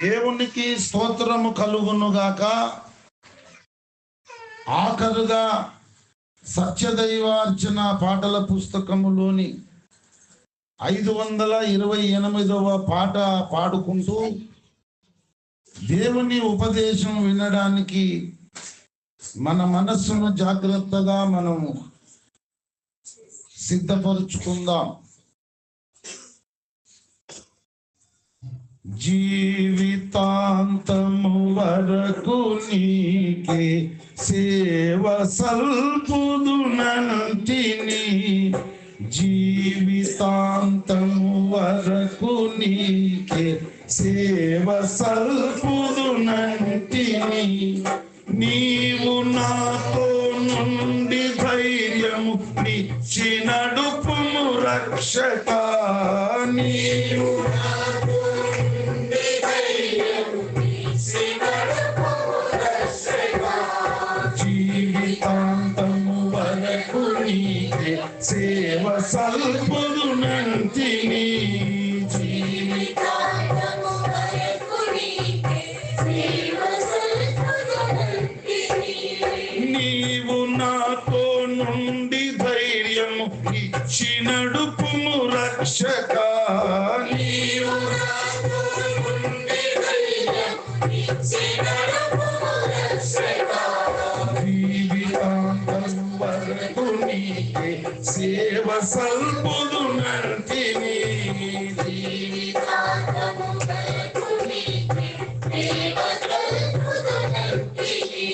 దేవునికి స్తోత్రము కలుగునుగాక. ఆఖరుగా సత్యదైవార్చన పాటల పుస్తకములోని 528వ పాట పాడుకుంటూ దేవుని ఉపదేశం వినడానికి మన మనస్సును జాగ్రత్తగా మనము సిద్ధపరుచుకుందాం. జీవితాంతము వరకు నీకే సేవ సల్పుదునంటిని, జీవితాంతము వరకు నీకే సేవ సల్పుదునంటిని. నీవు నాతో నుండి ధైర్యము నిచ్చి నడుపుము రక్షక, నీవు జీవితాంతము వరకు నీకే సేవ సల్పుదునంటిని, జీవితాంతము వరకు నీకే సేవ సల్పుదునంటిని. నీవు నాతో నుండి ధైర్యము ఇచ్చి నడుపుము రక్షక, నీవు నాతో నుండి ధైర్యము ఇచ్చి నడుపుము రక్షక. జీవితాంతము వరకు నీకే సేవ సల్పుదునంటిని, జీవితాంతము వరకు నీకే సేవ సల్పుదునంటిని.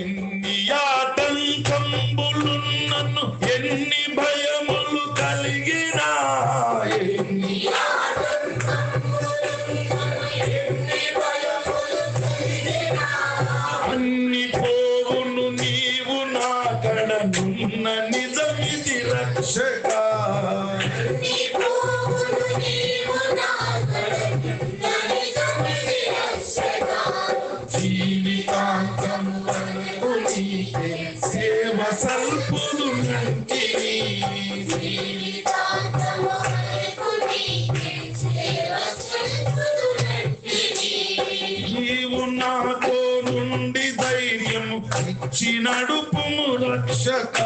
ఎన్ని ఆటంకంబులున్నను ఎన్ని భయములు కలిగినా, ఎన్ని అన్ని పోవును నీవు నా కడనున్న నిజమిది రక్షక, జీవితాంతము వరకు నీకే సేవ సల్పుదునంటిని, జీవితాంతము వరకు నీకే సేవ సల్పుదునంటిని. నీవు నాతో నుండి ధైర్యము ఇచ్చి నడుపుము రక్షక,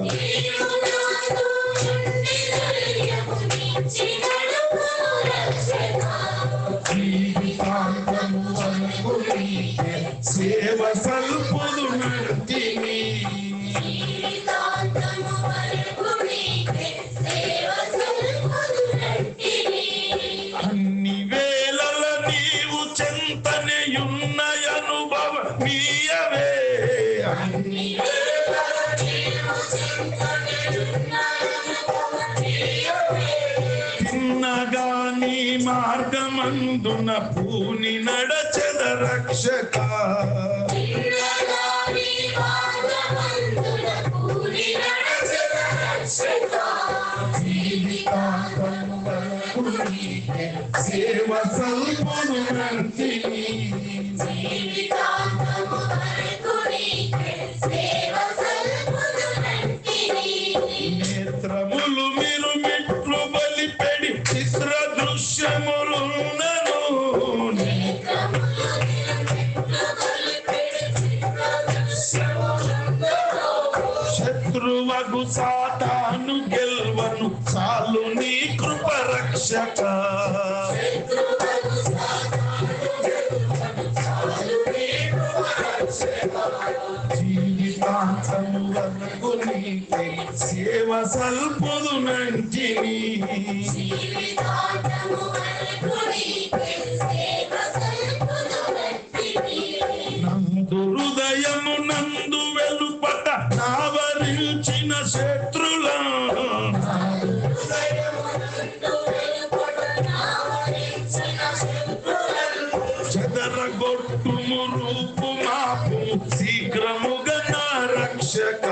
నీవు నాతో నుండి ధైర్యము ఇచ్చి నడుపుము రక్షక. జీవితాంతము వరకు నీకే సేవ సల్పుదునంటిని, జీవితాంతము వరకు నీకే సేవ సల్పుదునంటిని. అన్ని వేళల నీవు చెంతనేయున్న అనుభవ నీయవే, అన్ని వేళల నీవు చెంతనేయున్న అనుభవ నీయవే. తిన్నగా నీ మార్గమందున పూని నడచెద రక్షక, తిన్నగా నీ మార్గమందున పూని నడచెద రక్షక. జీవితాంతము వరకు నీకే సేవ సల్పుదునంటిని, జీవితాంతము వరకు నీకే సేవ సల్పుదునంటిని. నేత్రములు మీరు మెట్లు బలిపెడి చిత్ర దృశ్యములున్నను, శత్రువగు సాతాను గెల్వను చాలు నీ కృప రక్షక, జీవితాంతము వరకు నీకే సేవ సల్పుదునంటిని, జీవితాంతము వరకు నీకే సేవ సల్పుదునంటిని. నందు హృదయము నందు వెలుపట నావరించిన శత్రులను, చెదరగొట్టుము రూపు మాపు శీఘ్రముగా నా రక్షక,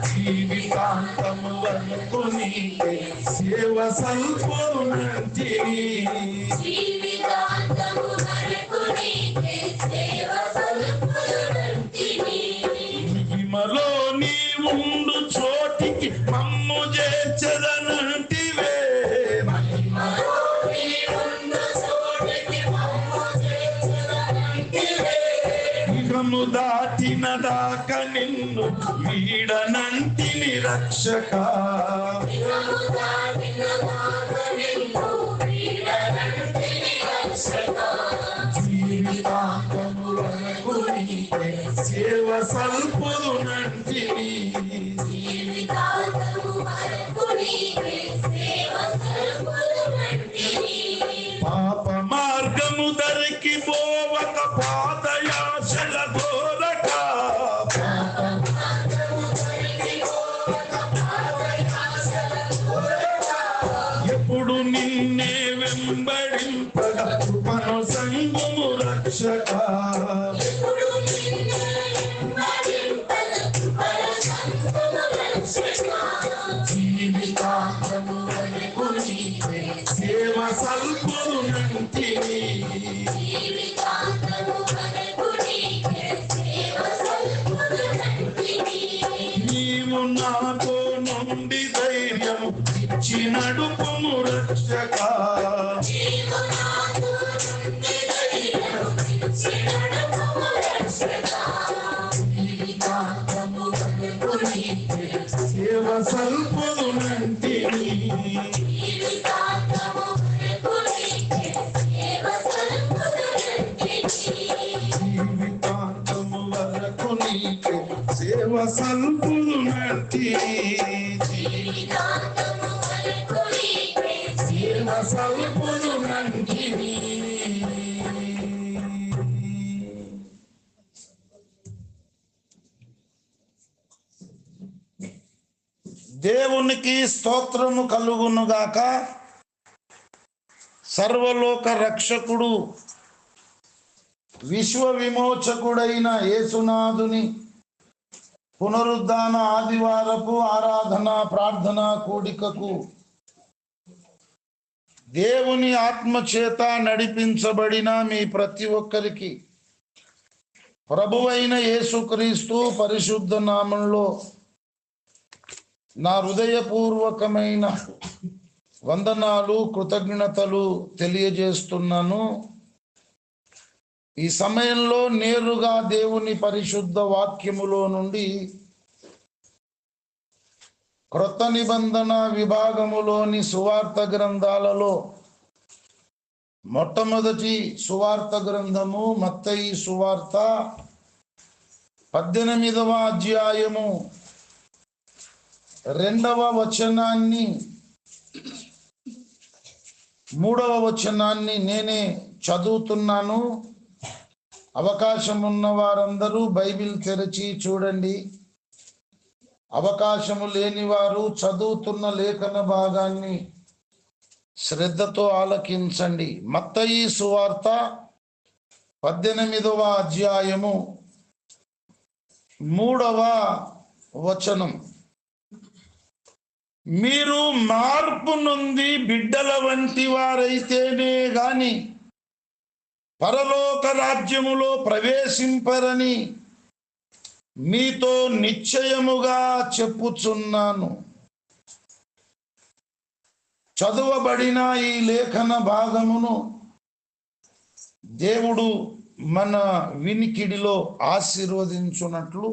జీవితాంతము వరకు నీకే సేవ సల్పుదునంటిని, జీవితాంతము వరకు నీకే సేవ సల్పుదునంటిని. మహిమలో నీ ఉండు చోటికి మమ్ము నిన్ను వీడనంటిని రక్షక. జీవితాంతము వరకు నీకే సేవ సల్పుదునంటిని. పాప మార్గము దరికి పోవక పాదయాశల గోరక. ఎప్పుడు నిన్నే వెంబడింపగా కృపను సంగుము రక్షక. జీవితాంతము వరకు నీకే సేవ సల్పుదునంటిని. నీవు నాతో నుండి ధైర్యం ఇచ్చి నడుపుము రక్షక. సేవ సల్పుదునంటిని. జీవితాంతము వరకు నీకే సేవ సల్పుదునంటిని. సేవ సల్పుదునంటిని. దేవునికి స్తోత్రము కలుగునుగాక. సర్వలోక రక్షకుడు విశ్వ విమోచకుడైన యేసునాథుని పునరుద్ధాన ఆదివారపు ఆరాధన ప్రార్థన కూడికకు దేవుని ఆత్మచేత నడిపించబడిన మీ ప్రతి ఒక్కరికి ప్రభువైన యేసుక్రీస్తు పరిశుద్ధ నామంలో నా హృదయపూర్వకమైన వందనాలు కృతజ్ఞతలు తెలియజేస్తున్నాను. ఈ సమయంలో నేరుగా దేవుని పరిశుద్ధ వాక్యములో నుండి క్రొత్త నిబంధన విభాగములోని సువార్త గ్రంథాలలో మొట్టమొదటి సువార్త గ్రంథము మత్తయి సువార్త 18వ అధ్యాయము 2వ వచనాన్ని 3వ వచనాన్ని నేనే చదువుతున్నాను. అవకాశం ఉన్న వారందరూ బైబిల్ తెరచి చూడండి. అవకాశము లేని వారు చదువుతున్న లేఖన భాగాన్ని శ్రద్ధతో ఆలకించండి. మత్తయి సువార్త 18వ అధ్యాయము 3వ వచనం. మీరు మార్పు నొంది బిడ్డల వంటి వారైతేనే గాని పరలోక రాజ్యములో ప్రవేశింపరని మీతో నిశ్చయముగా చెప్పుచున్నాను. చదువబడిన ఈ లేఖన భాగమును దేవుడు మన వినికిడిలో ఆశీర్వదించున్నట్లు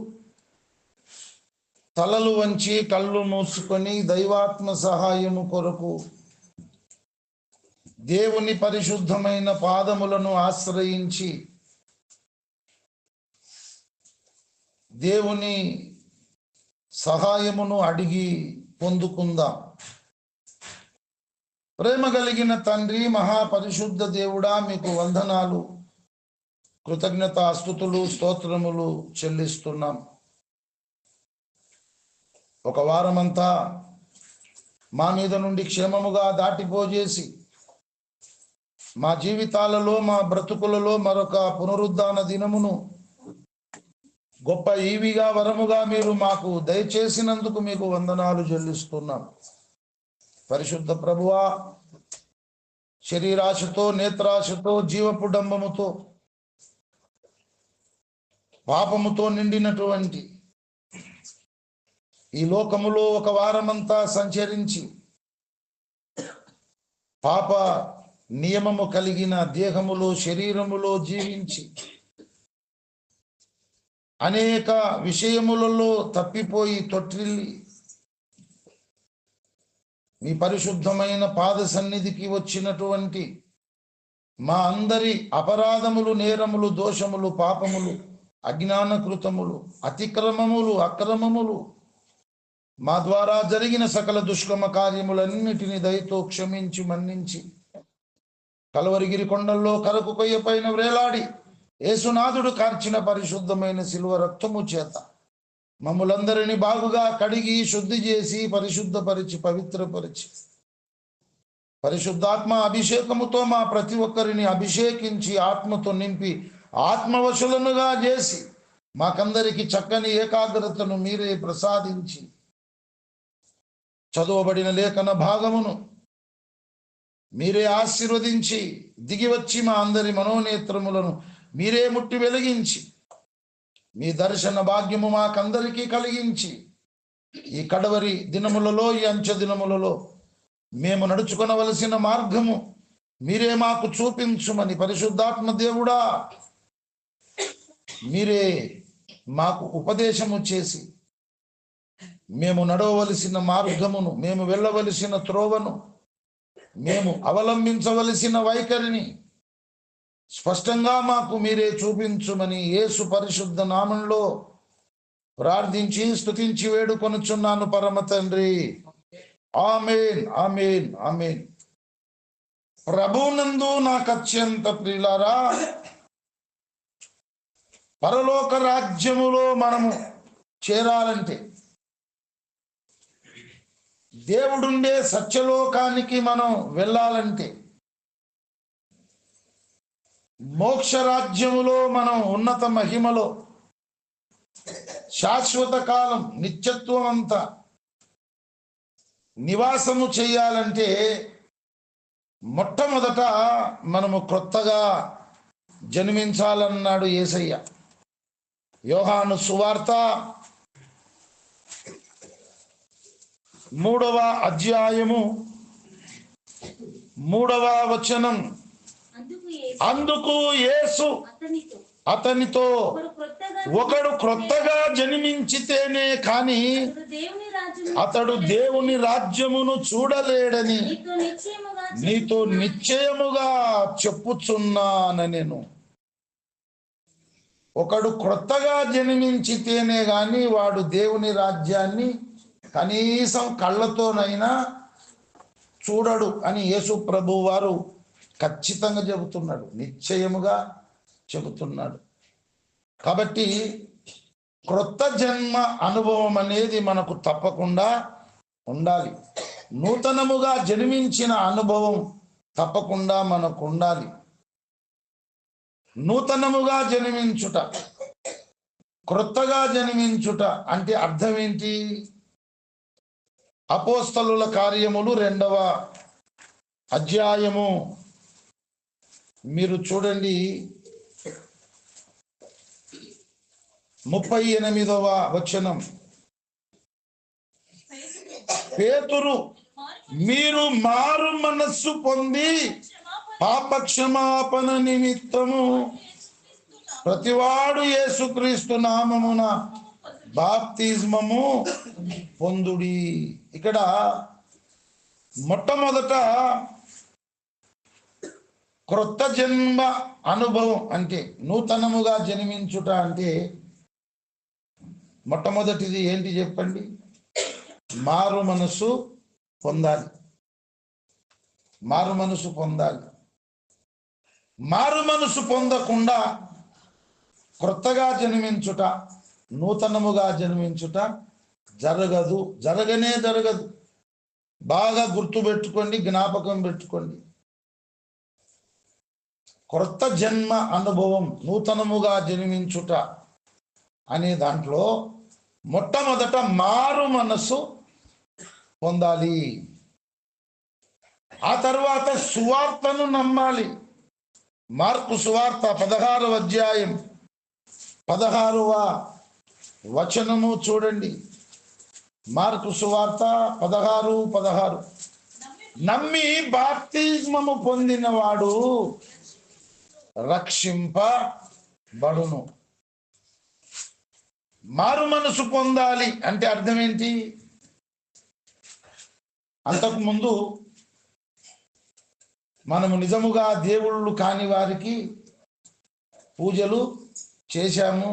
తలలు వంచి కళ్ళు మూసుకొని దైవాత్మ సహాయము కొరకు దేవుని పరిశుద్ధమైన పాదములను ఆశ్రయించి దేవుని సహాయమును అడిగి పొందుకుందాం. ప్రేమ కలిగిన తండ్రి, మహాపరిశుద్ధ దేవుడా, మీకు వందనాలు, కృతజ్ఞతాస్తుతులు, స్తోత్రములు చెల్లిస్తున్నాం. ఒక వారమంతా మా మీద నుండి క్షేమముగా దాటిపోజేసి మా జీవితాలలో మా బ్రతుకులలో మరొక పునరుద్ధాన దినమును గొప్ప ఈవిగా వరముగా మీరు మాకు దయచేసినందుకు మీకు వందనాలు చెల్లిస్తున్నాం. పరిశుద్ధ ప్రభువా, శరీరాశతో నేత్రాశతో జీవపు డంబముతో పాపముతో నిండినటువంటి ఈ లోకములో ఒక వారమంతా సంచరించి పాప నియమము కలిగిన దేహములో శరీరములో జీవించి అనేక విషయములలో తప్పిపోయి తొట్టిల్లి మీ పరిశుద్ధమైన పాద సన్నిధికి వచ్చినటువంటి మా అందరి అపరాధములు, నేరములు, దోషములు, పాపములు, అజ్ఞానకృతములు, అతిక్రమములు, అక్రమములు, మా ద్వారా జరిగిన సకల దుష్కర్మ కార్యములన్నిటిని దయతో క్షమించి మన్నించి కలవరిగిరి కొండల్లో కరకు కొయ్య పైన వ్రేలాడి యేసునాథుడు కార్చిన పరిశుద్ధమైన శిలువ రక్తము చేత మమ్ములందరినీ బాగుగా కడిగి శుద్ధి చేసి పరిశుద్ధపరిచి పవిత్రపరిచి పరిశుద్ధాత్మ అభిషేకముతో మా ప్రతి ఒక్కరిని అభిషేకించి ఆత్మతో నింపి ఆత్మవశులనుగా చేసి మాకందరికి చక్కని ఏకాగ్రతను మీరే ప్రసాదించి చదువబడిన లేఖన భాగమును మీరే ఆశీర్వదించి దిగివచ్చి మా అందరి మనోనేత్రములను మీరే ముట్టి వెలిగించి మీ దర్శన భాగ్యము మాకందరికీ కలిగించి ఈ కడవరి దినములలో, ఈ అంచె దినములలో మేము నడుచుకొనవలసిన మార్గము మీరే మాకు చూపించుమని పరిశుద్ధాత్మ దేవుడా మీరే మాకు ఉపదేశము చేసి మేము నడవవలసిన మార్గమును, మేము వెళ్ళవలసిన త్రోవను, మేము అవలంబించవలసిన వైఖరిని స్పష్టంగా మాకు మీరే చూపించుమని యేసు పరిశుద్ధ నామంలో ప్రార్థించి స్తుతించి వేడుకొనుచున్నాను పరమ తండ్రి. ఆమేన్, ఆమేన్, ఆమేన్. ప్రభునందు నాకు అత్యంత ప్రియులారా, పరలోక రాజ్యములో మనము చేరాలంటే, దేవుడుండే సత్యలోకానికి మనం వెళ్ళాలంటే, మోక్ష రాజ్యములో మనం ఉన్నత మహిమలో శాశ్వత కాలం నిత్యత్వం అంతా నివాసము చేయాలంటే మొట్టమొదట మనము క్రొత్తగా జన్మించాలన్నాడు యేసయ్య. యోహాను సువార్త 3వ అధ్యాయము 3వ వచనం. అందుకు యేసు అతనితో, ఒకడు క్రొత్తగా జన్మించితేనే కాని అతడు దేవుని రాజ్యమును చూడలేడని నీతో నిశ్చయముగా చెప్పుచున్నానెను. ఒకడు క్రొత్తగా జన్మించితేనే గాని వాడు దేవుని రాజ్యాన్ని కనీసం కళ్ళతోనైనా చూడడు అని యేసు ప్రభు వారు ఖచ్చితంగా చెబుతున్నాడు, నిశ్చయముగా చెబుతున్నాడు. కాబట్టి క్రొత్త జన్మ అనుభవం అనేది మనకు తప్పకుండా ఉండాలి. నూతనముగా జన్మించిన అనుభవం తప్పకుండా మనకు ఉండాలి. నూతనముగా జన్మించుట, క్రొత్తగా జన్మించుట అంటే అర్థం ఏంటి? అపోస్తలుల కార్యములు 2వ అధ్యాయము మీరు చూడండి, 38వ వచనం. పేతురు, మీరు మారు మనస్సు పొంది పాపక్షమాపణ నిమిత్తము ప్రతివాడు యేసుక్రీస్తు నామమున బాప్తిస్మము పొందుడి. ఇక్కడ మొట్టమొదట క్రొత్త జన్మ అనుభవం అంటే, నూతనముగా జన్మించుట అంటే మొట్టమొదటిది ఏంటి చెప్పండి? మారు మనసు పొందాలి. మారు మనసు పొందాలి. మారు మనసు పొందకుండా క్రొత్తగా జన్మించుట, నూతనముగా జన్మించుట జరగదు, జరగనే జరగదు. బాగా గుర్తుపెట్టుకోండి, జ్ఞాపకం పెట్టుకోండి. క్రొత్త జన్మ అనుభవం, నూతనముగా జన్మించుట అనే దాంట్లో మొట్టమొదట మారు మనసు పొందాలి. ఆ తర్వాత సువార్తను నమ్మాలి. మార్కు సువార్త 16వ అధ్యాయం 16వ వచనము చూడండి. మార్కు సువార్త 16:16. నమ్మి బాప్తిస్మము పొందినవాడు రక్షింపబడును. మారు మనసు పొందాలి అంటే అర్థం ఏంటి? అంతకుముందు మనము నిజముగా దేవుళ్ళు కాని వారికి పూజలు చేశాము,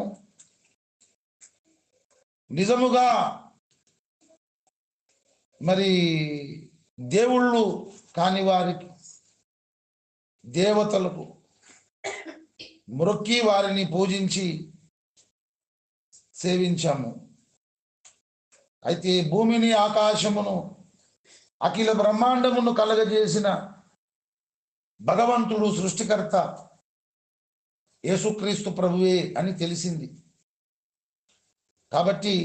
నిజముగా మరి దేవుళ్ళు కాని వారికి, దేవతలకు మొక్కి వారిని పూజించి సేవించాము. అయితే భూమిని ఆకాశమును అఖిల బ్రహ్మాండమును కలగజేసిన భగవంతుడు సృష్టికర్త యేసుక్రీస్తు ప్రభువే అని తెలిసింది. కాబట్టి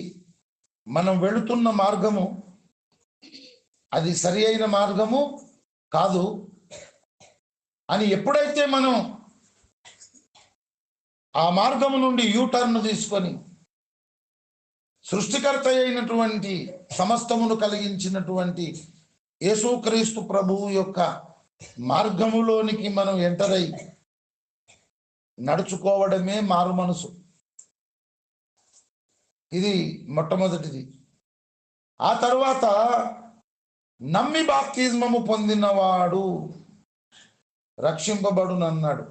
మనం వెళుతున్న మార్గము అది సరి అయిన మార్గము కాదు అని ఎప్పుడైతే మనం ఆ మార్గము నుండి యూటర్న్ తీసుకొని సృష్టికర్త అయినటువంటి సమస్తమును కలిగించినటువంటి యేసుక్రీస్తు ప్రభువు యొక్క మార్గములోనికి మనం ఎంటర్ అయి నడుచుకోవడమే మారు మనసు. ఇది మొట్టమొదటిది. ఆ తర్వాత నమ్మి బాప్తిస్మము పొందినవాడు రక్షింపబడునన్నాడు.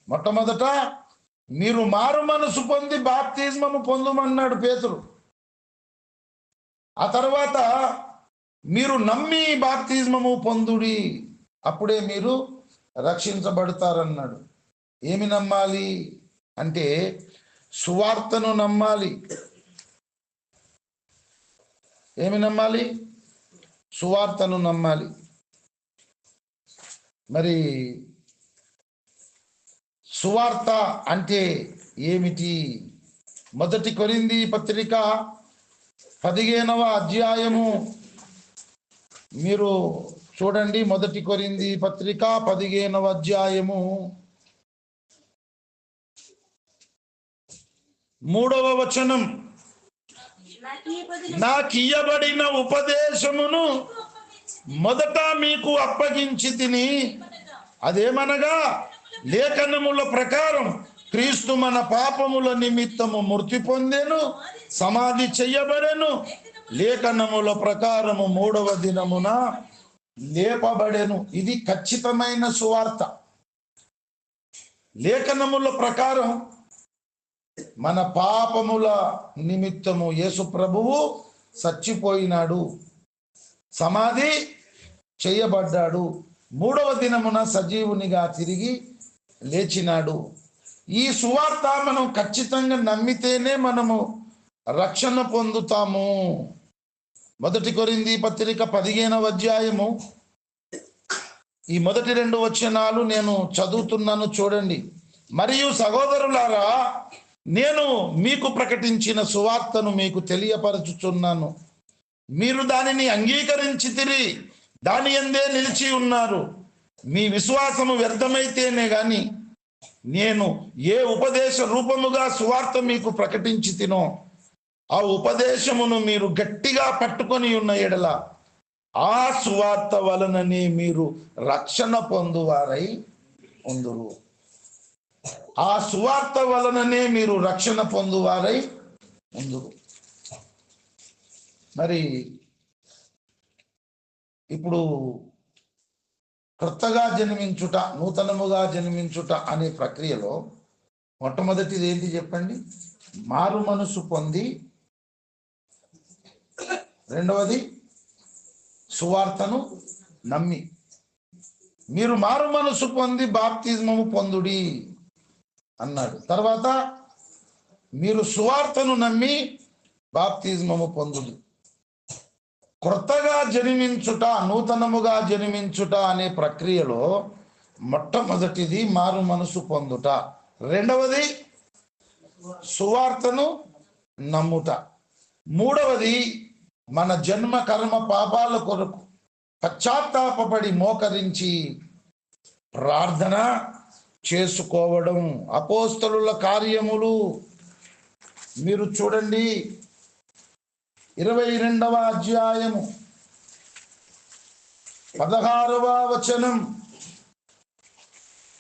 మొట్టమొదట మీరు మారు మనసు పొంది బాప్తిస్మము పొందుమన్నాడు పేతురు. ఆ తర్వాత మీరు నమ్మి బాప్తిస్మము పొందుడి, అప్పుడే మీరు రక్షించబడతారన్నాడు. ఏమి నమ్మాలి అంటే సువార్తను నమ్మాలి. ఏమి నమ్మాలి? సువార్తను నమ్మాలి. మరి సువార్త అంటే ఏమిటి? 1 కొరింథీ పత్రిక 15వ అధ్యాయము మీరు చూడండి. 1 కొరింథీ పత్రిక 15వ అధ్యాయము 3వ వచనం, నాకియ్యబడిన ఉపదేశమును మొదట మీకు అప్పగించి తిని, అదేమనగా లేఖనముల ప్రకారం క్రీస్తు మన పాపముల నిమిత్తము మృతి పొందెను, సమాధి చెయ్యబడెను, లేఖనముల ప్రకారము 3వ దినమున లేపబడెను. ఇది ఖచ్చితమైన సువార్త. లేఖనముల ప్రకారం మన పాపముల నిమిత్తము యేసు ప్రభువు చచ్చిపోయినాడు, సమాధి చేయబడ్డాడు, 3వ దినమున సజీవునిగా తిరిగి లేచినాడు. ఈ సువార్త మనం ఖచ్చితంగా నమ్మితేనే మనము రక్షణ పొందుతాము. 1 కొరింథీ పత్రిక 15వ అధ్యాయము ఈ మొదటి 2 వచనాలు నేను చదువుతున్నాను, చూడండి. మరియు సహోదరులారా, నేను మీకు ప్రకటించిన సువార్తను మీకు తెలియపరచుచున్నాను. మీరు దానిని అంగీకరించితిరి, దాని యందే నిలిచి ఉన్నారు. మీ విశ్వాసము వ్యర్థమైతేనే గాని నేను ఏ ఉపదేశ రూపముగా సువార్త మీకు ప్రకటించి తినో ఆ ఉపదేశమును మీరు గట్టిగా పట్టుకొని ఉన్న ఎడల ఆ సువార్త వలననే మీరు రక్షణ పొందువారై ఉందురు. ఆ సువార్త వలననే మీరు రక్షణ పొందువారై ఉందురు. మరి ఇప్పుడు క్రొత్తగా జన్మించుట, నూతనముగా జన్మించుట అనే ప్రక్రియలో మొట్టమొదటిది ఏంటి చెప్పండి? మారు మనసు పొంది, రెండవది సువార్తను నమ్మి. మీరు మారు మనసు పొంది బాప్తిస్మము పొందుడి అన్నాడు. తర్వాత మీరు సువార్తను నమ్మి బాప్తిస్మము పొందుడి. క్రొత్తగా జన్మించుట, నూతనముగా జన్మించుట అనే ప్రక్రియలో మొట్టమొదటిది మారు మనసు పొందుట, రెండవది సువార్తను నమ్ముట, మూడవది మన జన్మ కర్మ పాపాల కొరకు పశ్చాత్తాపపడి మోకరించి ప్రార్థన చేసుకోవడం. అపోస్తలుల కార్యములు మీరు చూడండి, 22వ అధ్యాయము 16వ వచనం.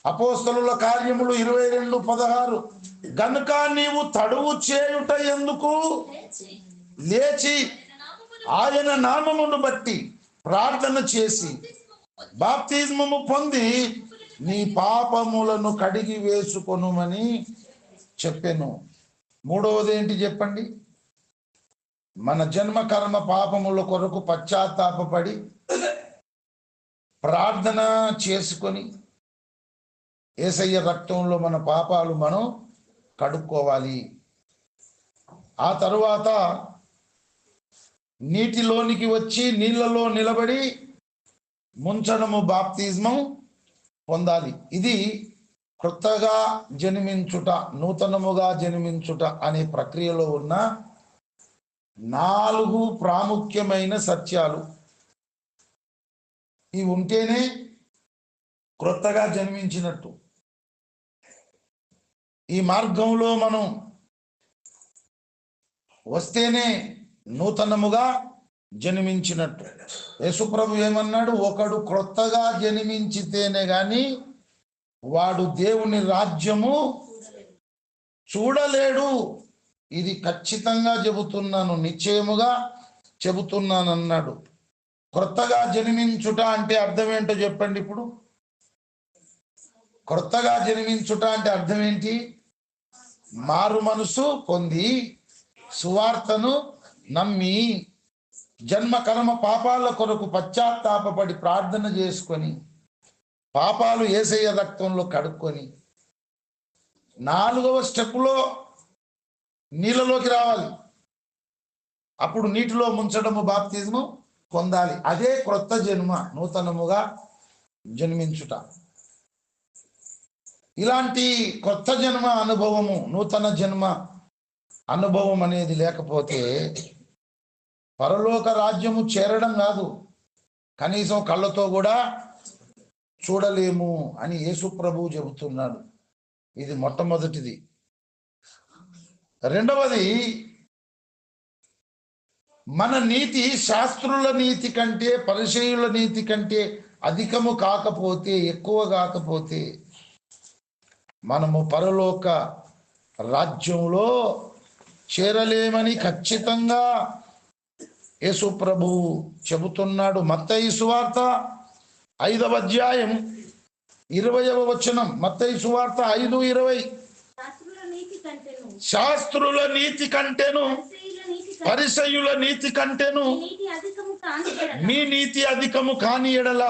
అపోస్తలుల కార్యములు 22:16 గనుక నీవు తడువు చేయుట ఎందుకు, లేచి ఆయన నామమును బట్టి ప్రార్థన చేసి బాప్తిస్మము పొంది నీ పాపములను కడిగి వేసుకొనుమని చెప్పెను. మూడవది ఏంటి చెప్పండి? మన జన్మ కర్మ పాపముల కొరకు పశ్చాత్తాపపడి ప్రార్థన చేసుకొని యేసయ్య రక్తంలో మన పాపాలు మనం కడుక్కోవాలి. ఆ తరువాత నీటిలోనికి వచ్చి నీళ్ళలో నిలబడి ముంచడము బాప్తిజమం పొందాలి. ఇది కొత్తగా జన్మించుట, నూతనముగా జన్మించుట అనే ప్రక్రియలో ఉన్న 4 ప్రాముఖ్యమైన సత్యాలు. ఇవి ఉంటేనే కొత్తగా జన్మించినట్టు. ఈ మార్గంలో మనం వస్తేనే నూతనముగా జన్మించినట్టు. యేసుప్రభు ఏమన్నాడు? ఒకడు క్రొత్తగా జన్మించితేనే గాని వాడు దేవుని రాజ్యము చూడలేడు. ఇది ఖచ్చితంగా చెబుతున్నాను, నిశ్చయముగా చెబుతున్నాను అన్నాడు. క్రొత్తగా జన్మించుట అంటే అర్థం ఏంటో చెప్పండి. ఇప్పుడు క్రొత్తగా జన్మించుట అంటే అర్థం ఏంటి? మారు మనసు పొంది సువార్తను నమ్మి జన్మ కర్మ పాపాల కొరకు పశ్చాత్తాపపడి ప్రార్థన చేసుకొని పాపాలు యేసయ్య రక్తంలో కడుక్కొని 4వ స్టెప్పులో నీళ్ళలోకి రావాలి. అప్పుడు నీటిలో ముంచడము బాప్తిజము పొందాలి. అదే క్రొత్త జన్మ, నూతనముగా జన్మించుట. ఇలాంటి కొత్త జన్మ అనుభవము, నూతన జన్మ అనుభవం అనేది లేకపోతే పరలోక రాజ్యము చేరడం కాదు, కనీసం కళ్ళతో కూడా చూడలేము అని యేసు ప్రభువు చెబుతున్నాడు. ఇది మొట్టమొదటిది. రెండవది, మన నీతి శాస్త్రుల నీతి కంటే పరిసయ్యుల నీతి కంటే అధికము కాకపోతే, ఎక్కువ కాకపోతే మనము పరలోక రాజ్యంలో చేరలేమని ఖచ్చితంగా యేసు ప్రభువు చెబుతున్నాడు. మత్తయి సువార్త 5వ అధ్యాయం 20వ వచనం. మత్తయి సువార్త 5:20 శాస్త్రుల నీతి కంటేను పరిసయ్యుల నీతి కంటేను మీ నీతి అధికము కాని ఎడల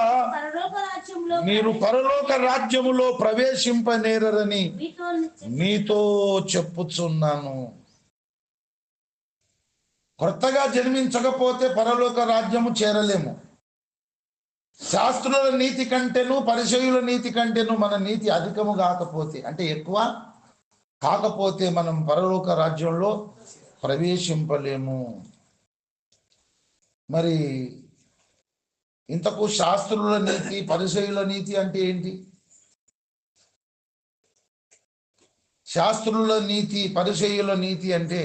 మీరు పరలోక రాజ్యములో ప్రవేశింపనేరని మీతో చెప్పుచున్నాను. కొత్తగా జన్మించకపోతే పరలోక రాజ్యము చేరలేము. శాస్త్రుల నీతి కంటేను పరిసయ్యుల నీతి కంటేను మన నీతి అధికము కాకపోతే, అంటే ఎక్కువ కాకపోతే మనం పరలోక రాజ్యంలో ప్రవేశింపలేము. మరి ఇంతకు శాస్త్రుల నీతి పరిసయ్యుల నీతి అంటే ఏంటి? శాస్త్రుల నీతి పరిసయ్యుల నీతి అంటే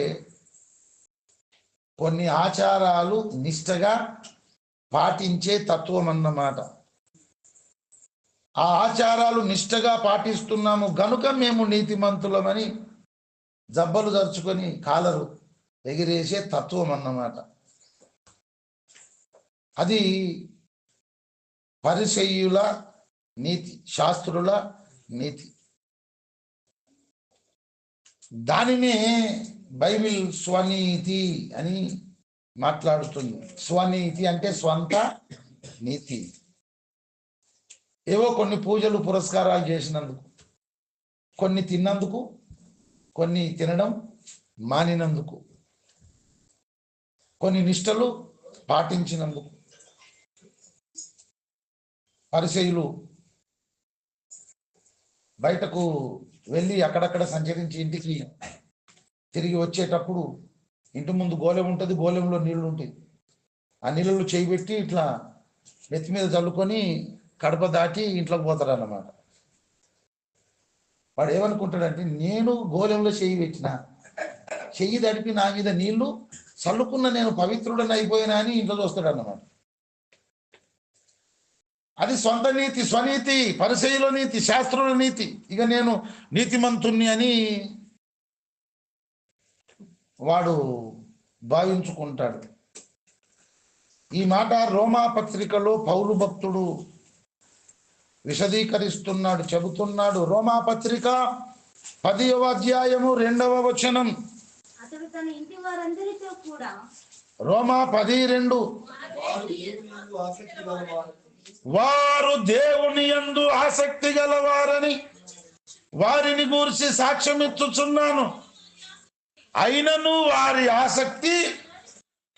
కొన్ని ఆచారాలు నిష్టగా పాటించే తత్వం అన్నమాట. ఆ ఆచారాలు నిష్టగా పాటిస్తున్నాము గనుక మేము నీతిమంతులమని జబ్బలు దరుచుకొని కాలరు ఎగిరేసే తత్వం అన్నమాట. అది పరిసయ్యుల నీతి, శాస్త్రుల నీతి. దానినే బైబిల్ స్వనీతి అని మాట్లాడుతుంది. స్వనీతి అంటే స్వంత నీతి. ఏవో కొన్ని పూజలు పురస్కారాలు చేసినందుకు, కొన్ని తిన్నందుకు, కొన్ని తినడం మానినందుకు, కొన్ని నిష్టలు పాటించినందుకు పరిసయ్యులు బయటకు వెళ్ళి అక్కడక్కడ సంచరించి ఇంటికి తిరిగి వచ్చేటప్పుడు ఇంటి ముందు గోలెం ఉంటుంది, గోలెంలో నీళ్లు ఉంటాయి. ఆ నీళ్ళలో చేయి పెట్టి ఇట్లా నెత్తి మీద చల్లుకొని కడప దాటి ఇంట్లోకి పోతాడు అన్నమాట. వాడు ఏమనుకుంటాడంటే, నేను గోలెంలో చెయ్యి పెట్టిన, చెయ్యి తడిపి నా మీద నీళ్లు చల్లుకున్న, నేను పవిత్రుడని అయిపోయినా అని ఇంట్లో చూస్తాడు అన్నమాట. అది సొంత నీతి, స్వనీతి, పరిసయ్యుల నీతి, శాస్త్రుల నీతి. ఇక నేను నీతిమంతుణ్ణి అని వాడు భావించుకుంటాడు. ఈ మాట రోమా పత్రికలో పౌలు భక్తుడు విశదీకరిస్తున్నాడు, చెబుతున్నాడు. రోమా పత్రిక 10వ అధ్యాయము 2వ వచనం. అతడు తన ఇంటి వారందరితో కూడా, రోమా 10:2, వారు దేవుని యందు ఆసక్తి గలవారని వారిని గూర్చి సాక్ష్యమిచ్చుచున్నాను. అయినను వారి ఆసక్తి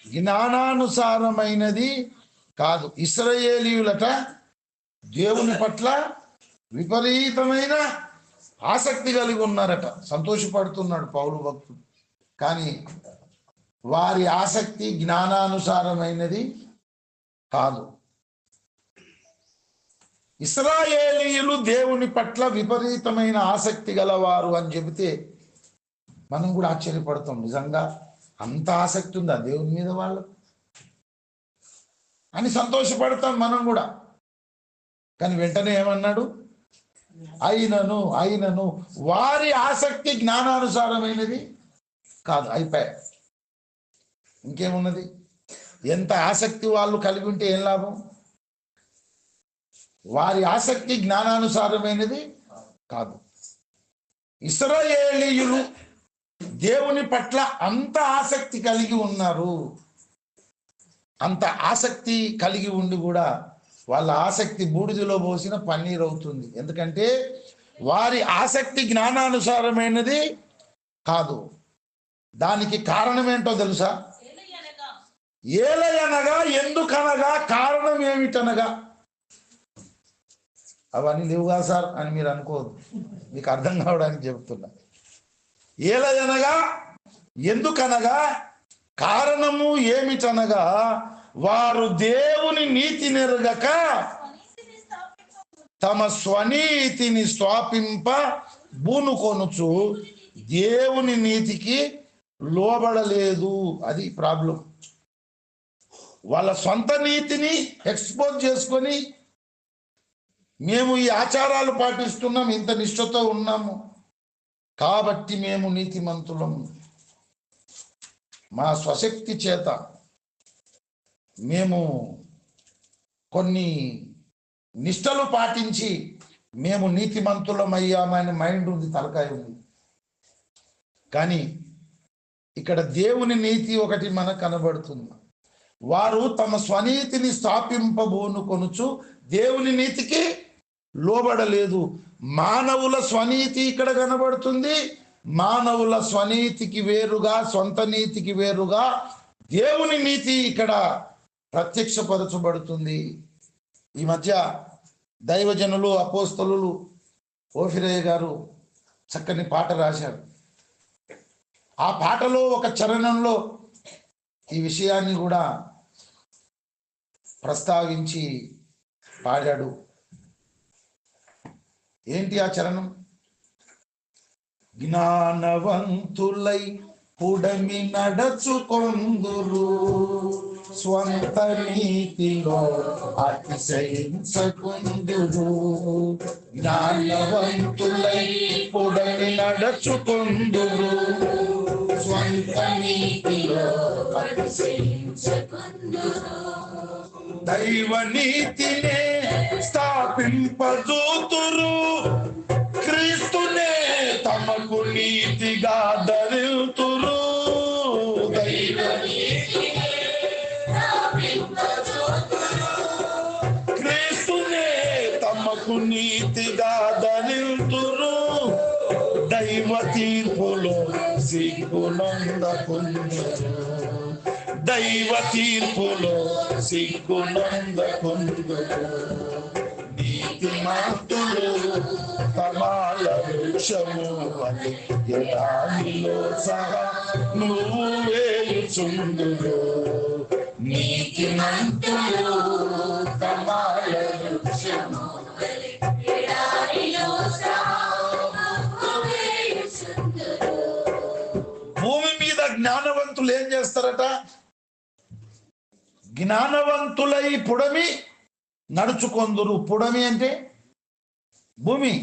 జ్ఞానానుసారమైనది కాదు. ఇశ్రాయేలీయులట దేవుని పట్ల విపరీతమైన ఆసక్తి కలిగి ఉన్నారట. సంతోషపడుతున్నాడు పౌలు భక్తుడు. కానీ వారి ఆసక్తి జ్ఞానానుసారమైనది కాదు. ఇశ్రాయేలీయులు దేవుని పట్ల విపరీతమైన ఆసక్తి గలవారు అని చెబితే మనం కూడా ఆశ్చర్యపడతాం. నిజంగా అంత ఆసక్తి ఉందా దేవుని మీద వాళ్ళు అని సంతోషపడతాం మనం కూడా. కానీ వెంటనే ఏమన్నాడు? అయినను వారి ఆసక్తి జ్ఞానానుసారమైనది కాదు. అయిపోయా, ఇంకేమున్నది? ఎంత ఆసక్తి వాళ్ళు కలిగి ఉంటే ఏం లాభం? వారి ఆసక్తి జ్ఞానానుసారమైనది కాదు. ఇశ్రాయేలీయులు దేవుని పట్ల అంత ఆసక్తి కలిగి ఉన్నారు. అంత ఆసక్తి కలిగి ఉండి కూడా వాళ్ళ ఆసక్తి బూడిదలో పోసిన పన్నీర్ అవుతుంది. ఎందుకంటే వారి ఆసక్తి జ్ఞానానుసారమైనది కాదు. దానికి కారణం ఏంటో తెలుసా? ఏలయనగా, ఎందుకనగా, కారణం ఏమిటనగా. అవన్నీ లేవుగా సార్ అని మీరు అనుకోదు, మీకు అర్థం కావడానికి చెబుతున్నా. ఏలయనగా, ఎందుకనగా, కారణము ఏమిటనగా, వారు దేవుని నీతి నెరగక తమ స్వనీతిని స్థాపింప బూనుకొనుచు దేవుని నీతికి లోబడలేదు. అది ప్రాబ్లం. వాళ్ళ సొంత నీతిని ఎక్స్పోజ్ చేసుకొని, మేము ఈ ఆచారాలు పాటిస్తున్నాం, ఇంత నిష్ఠతో ఉన్నాము కాబట్టి మేము నీతిమంతులం, మా స్వశక్తి చేత మేము కొన్ని నిష్టలు పాటించి మేము నీతిమంతులమయ్యామని మైండ్ ఉంది, తలకాయ ఉంది. కానీ ఇక్కడ దేవుని నీతి ఒకటి మనకు కనబడుతుంది. వారు తమ స్వనీతిని స్థాపింపబోనుకొనుచు దేవుని నీతికి లోబడలేదు. మానవుల స్వనీతి ఇక్కడ కనబడుతుంది. మానవుల స్వనీతికి వేరుగా, సొంత నీతికి వేరుగా దేవుని నీతి ఇక్కడ ప్రత్యక్షపరచబడుతుంది. ఈ మధ్య దైవజనులు, అపోస్తలులు ఓఫిరయ్య గారు చక్కని పాట రాశారు. ఆ పాటలో ఒక చరణంలో ఈ విషయాన్ని కూడా ప్రస్తావించి పాడాడు. ఏంటి ఆ చరణం? జ్ఞానవంతులై పుడమి నడచుకొందురు, స్వంత నీతిలో అతిశయించకుందురు. జ్ఞానవంతులై పుడమి నడచుకొందురు, స్వంత నీతిలో అతిశయించకుందురు. దైవ నీతినే స్థాపింపజూతురు, క్రీస్తునే తమకు నీతిగా ధరితురు. క్రీస్తునే తమకు నీతిగా ధరితురు. దైవ తీర్పులో సిగ్గునందకుందురు, దైవ తీర్పులో సిగ్గునందకుందురు. నీతిమంతులు తమాల వృక్షము వలె ఎడారిలో సహా నువ్వు వేయుచుందురు. నీతిమంతులు తమాల వృక్షము వలె ఎడారిలో సహా నువ్వు వేయుచుందురు. భూమి మీద జ్ఞానవంతులు ఏం చేస్తారట? జ్ఞానవంతులై పుడమి నడుచుకొందురు. పుడమి అంటే భూమి.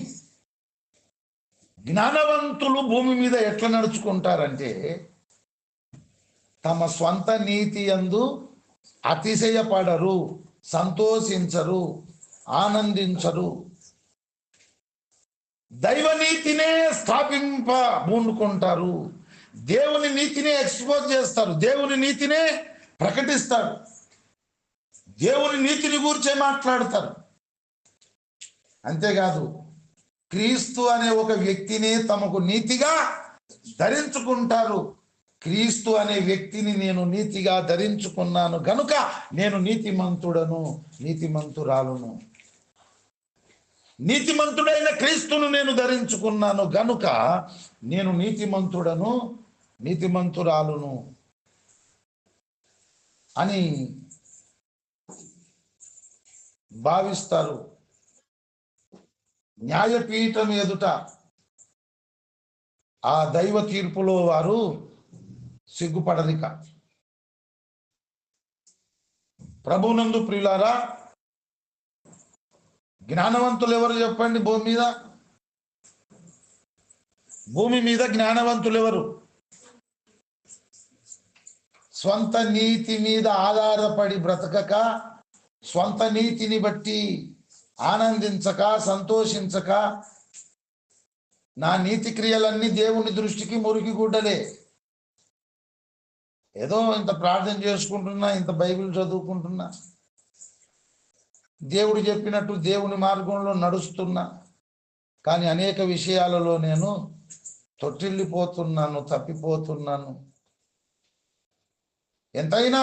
జ్ఞానవంతులు భూమి మీద ఎట్లా నడుచుకుంటారంటే తమ స్వంత నీతి యందు అతిశయపడరు, సంతోషించరు, ఆనందించరు. దైవ నీతినే పూనుకుంటారు. దేవుని నీతినే ఎక్స్పోజ్ చేస్తారు, దేవుని నీతినే ప్రకటిస్తారు, దేవుని నీతిని గురించే మాట్లాడతారు. అంతేకాదు క్రీస్తు అనే ఒక వ్యక్తిని తమకు నీతిగా ధరించుకుంటారు. క్రీస్తు అనే వ్యక్తిని నేను నీతిగా ధరించుకున్నాను గనుక నేను నీతిమంతుడను, నీతిమంతురాలును. నీతిమంతుడైన క్రీస్తును నేను ధరించుకున్నాను గనుక నేను నీతిమంతుడను, నీతిమంతురాలును అని భావిస్తారు. న్యాయపీఠం ఎదుట ఆ దైవ తీర్పులో వారు సిగ్గుపడరిక. ప్రభునందు ప్రియులారా, జ్ఞానవంతులు ఎవరు చెప్పండి? భూమి మీద జ్ఞానవంతులు ఎవరు? స్వంత నీతి మీద ఆధారపడి బ్రతకక, స్వంత నీతిని బట్టి ఆనందించక, సంతోషించక, నా నీతి క్రియలన్నీ దేవుని దృష్టికి మురికి గుడ్డలే. ఏదో ఇంత ప్రార్థన చేసుకుంటున్నా, ఇంత బైబిల్ చదువుకుంటున్నా, దేవుడు చెప్పినట్టు దేవుని మార్గంలో నడుస్తున్నా, కానీ అనేక విషయాలలో నేను తొట్టిల్లిపోతున్నాను, తప్పిపోతున్నాను. ఎంతైనా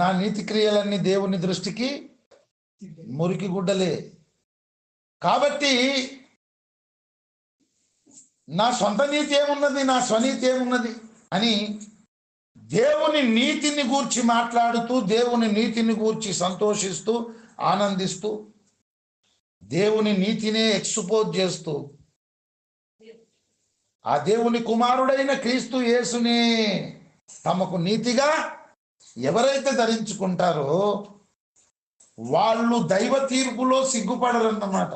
నా నీతి క్రియలన్నీ దేవుని దృష్టికి మురికి గుడ్డలే. కాబట్టి నా సొంత నీతి ఏమున్నది, నా స్వనీతి ఏమున్నది అని దేవుని నీతిని గూర్చి మాట్లాడుతూ, దేవుని నీతిని గూర్చి సంతోషిస్తూ, ఆనందిస్తూ, దేవుని నీతినే ఎక్స్పోజ్ చేస్తూ, ఆ దేవుని కుమారుడైన క్రీస్తు యేసునే తమకు నీతిగా ఎవరైతే ధరించుకుంటారో వాళ్ళు దైవ తీర్పులో సిగ్గుపడరన్నమాట.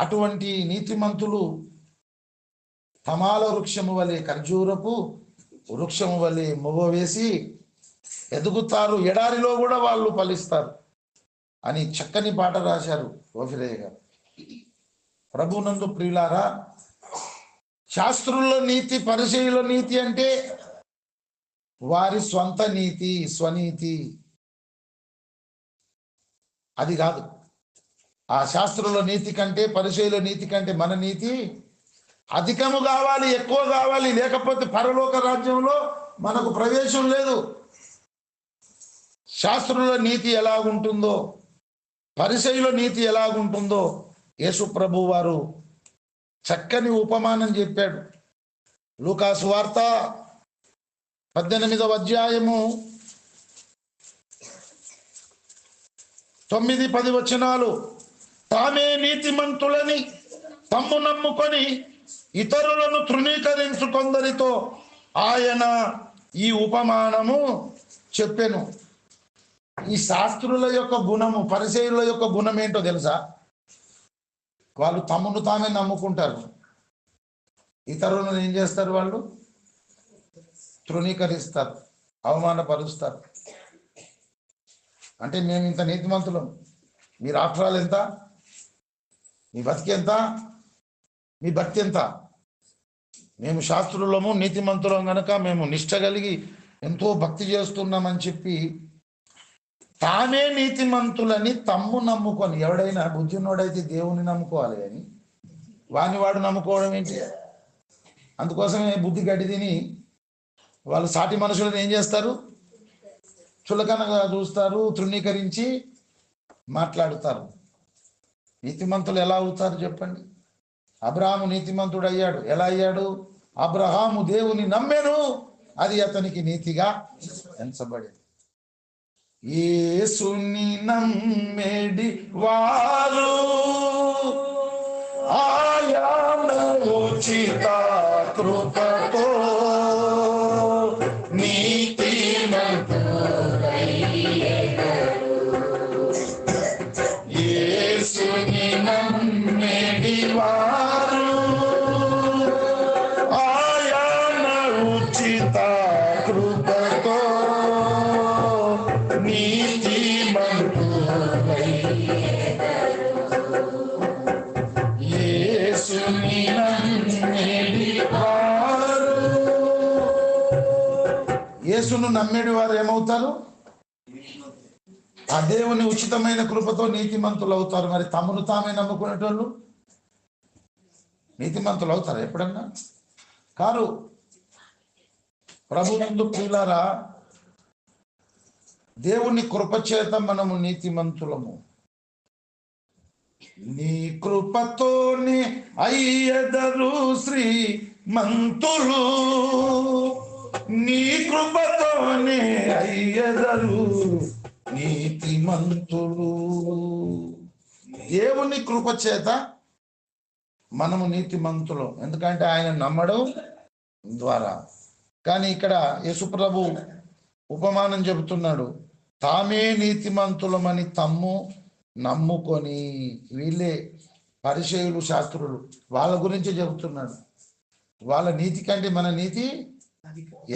అటువంటి నీతిమంతులు తమాల వృక్షము వలె, ఖర్జూరపు వృక్షము వలె మొవ్వ వేసి ఎదుగుతారు, ఎడారిలో కూడా వాళ్ళు ఫలిస్తారు అని చక్కని పాట రాశారు ఓఫిరయ్య గారు. ప్రభునందు ప్రియులారా, శాస్త్రుల నీతి, పరిసయ్యుల నీతి అంటే వారి స్వంత నీతి, స్వనీతి. అది కాదు. ఆ శాస్త్రుల నీతి కంటే, పరిసయ్యుల నీతి కంటే మన నీతి అధికము కావాలి, ఎక్కువ కావాలి, లేకపోతే పరలోక రాజ్యంలో మనకు ప్రవేశం లేదు. శాస్త్రుల నీతి ఎలాగుంటుందో, పరిసయ్యుల నీతి ఎలాగుంటుందో యేసు ప్రభు వారు చక్కని ఉపమానం చెప్పాడు. లూకా సువార్త 18వ అధ్యాయము 9-10 వచనాలు. తామే నీతిమంతులని తమ్ము నమ్ముకొని ఇతరులను తృణీకరించుకొందరితో ఆయన ఈ ఉపమానము చెప్పెను. ఈ శాస్త్రుల యొక్క గుణము, పరిసయ్యుల యొక్క గుణం ఏంటో తెలుసా? వాళ్ళు తమను తామే నమ్ముకుంటారు, ఇతరులను ఏం చేస్తారు? వాళ్ళు తృణీకరిస్తారు, అవమానపరుస్తారు. అంటే మేము ఇంత నీతిమంతులం, మీ రాష్ట్రాలు ఎంత, మీ బతికి ఎంత, మీ భక్తి ఎంత? మేము శాస్త్రులము, నీతిమంతులం గనక మేము నిష్ట కలిగి ఎంతో భక్తి చేస్తున్నామని చెప్పి తామే నీతిమంతులని తమ్ము నమ్ముకొని, ఎవడైనా బుద్ధిన్నోడైతే దేవుని నమ్ముకోవాలి కానీ వాడు నమ్ముకోవడం ఏంటి? అందుకోసమే బుద్ధి గడ్డి తిని వాళ్ళు సాటి మనుషులను ఏం చేస్తారు? చులకనగా చూస్తారు, తృణీకరించి మాట్లాడుతారు. నీతిమంతులు ఎలా అవుతారు చెప్పండి? అబ్రహాము నీతిమంతుడు అయ్యాడు. ఎలా అయ్యాడు? అబ్రహాము దేవుని నమ్మెను, అది అతనికి నీతిగా ఎంచబడింది. యేసుని నమ్మెడి వారు ఆయన ఉచిత కృపతో నీతిమంతులయ్యెదరు. యేసును నమ్మేటి వారు ఏమవుతారు? ఆ దేవుని ఉచితమైన కృపతో నీతిమంతులు అవుతారు. మరి తమను తామే నమ్ముకునేటోళ్ళు నీతిమంతులు అవుతారు ఎప్పుడన్నా? కారు. ప్రభునందు ప్రియులారా, దేవుని కృపచేత మనము నీతిమంతులము. నీ కృపతోనే అయ్యెదరు శ్రీమంతులు, నీ కృపతోనే అయ్యెదరు నీతిమంతులు. దేవుని కృపచేత మనము నీతిమంతులు, ఎందుకంటే ఆయన నమ్మడం ద్వారా. కానీ ఇక్కడ యేసుప్రభు ఉపమానం చెబుతున్నాడు, తామే నీతిమంతులమని తమ్ము నమ్ముకొని. వీళ్ళే పరిసయ్యులు, శాస్త్రులు, వాళ్ళ గురించి చెబుతున్నాడు. వాళ్ళ నీతి కంటే మన నీతి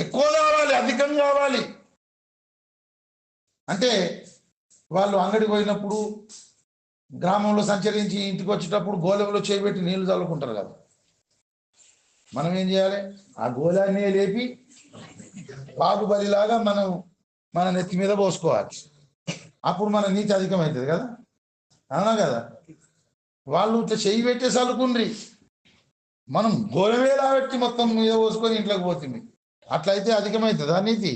ఎక్కువ కావాలి, అధికం కావాలి. అంటే వాళ్ళు అంగడికి పోయినప్పుడు, గ్రామంలో సంచరించి ఇంటికి వచ్చేటప్పుడు గోలెంలో చేయబెట్టి నీళ్లు చల్లుకుంటారు కదా. మనం ఏం చేయాలి? ఆ గోళాన్ని లేపి బాగుబలిలాగా మనం మన నెత్తి మీద పోసుకోవాలి. అప్పుడు మన నీతి అధికమవుతుంది కదా, అవునా కదా? వాళ్ళు ఇట్లా చెయ్యి పెట్టే చల్లుకుండ్రి, మనం గోలవేలా పెట్టి మొత్తం మీద పోసుకొని ఇంట్లోకి పోతుంది. అట్లయితే అధికమవుతుంది ఆ నీతి?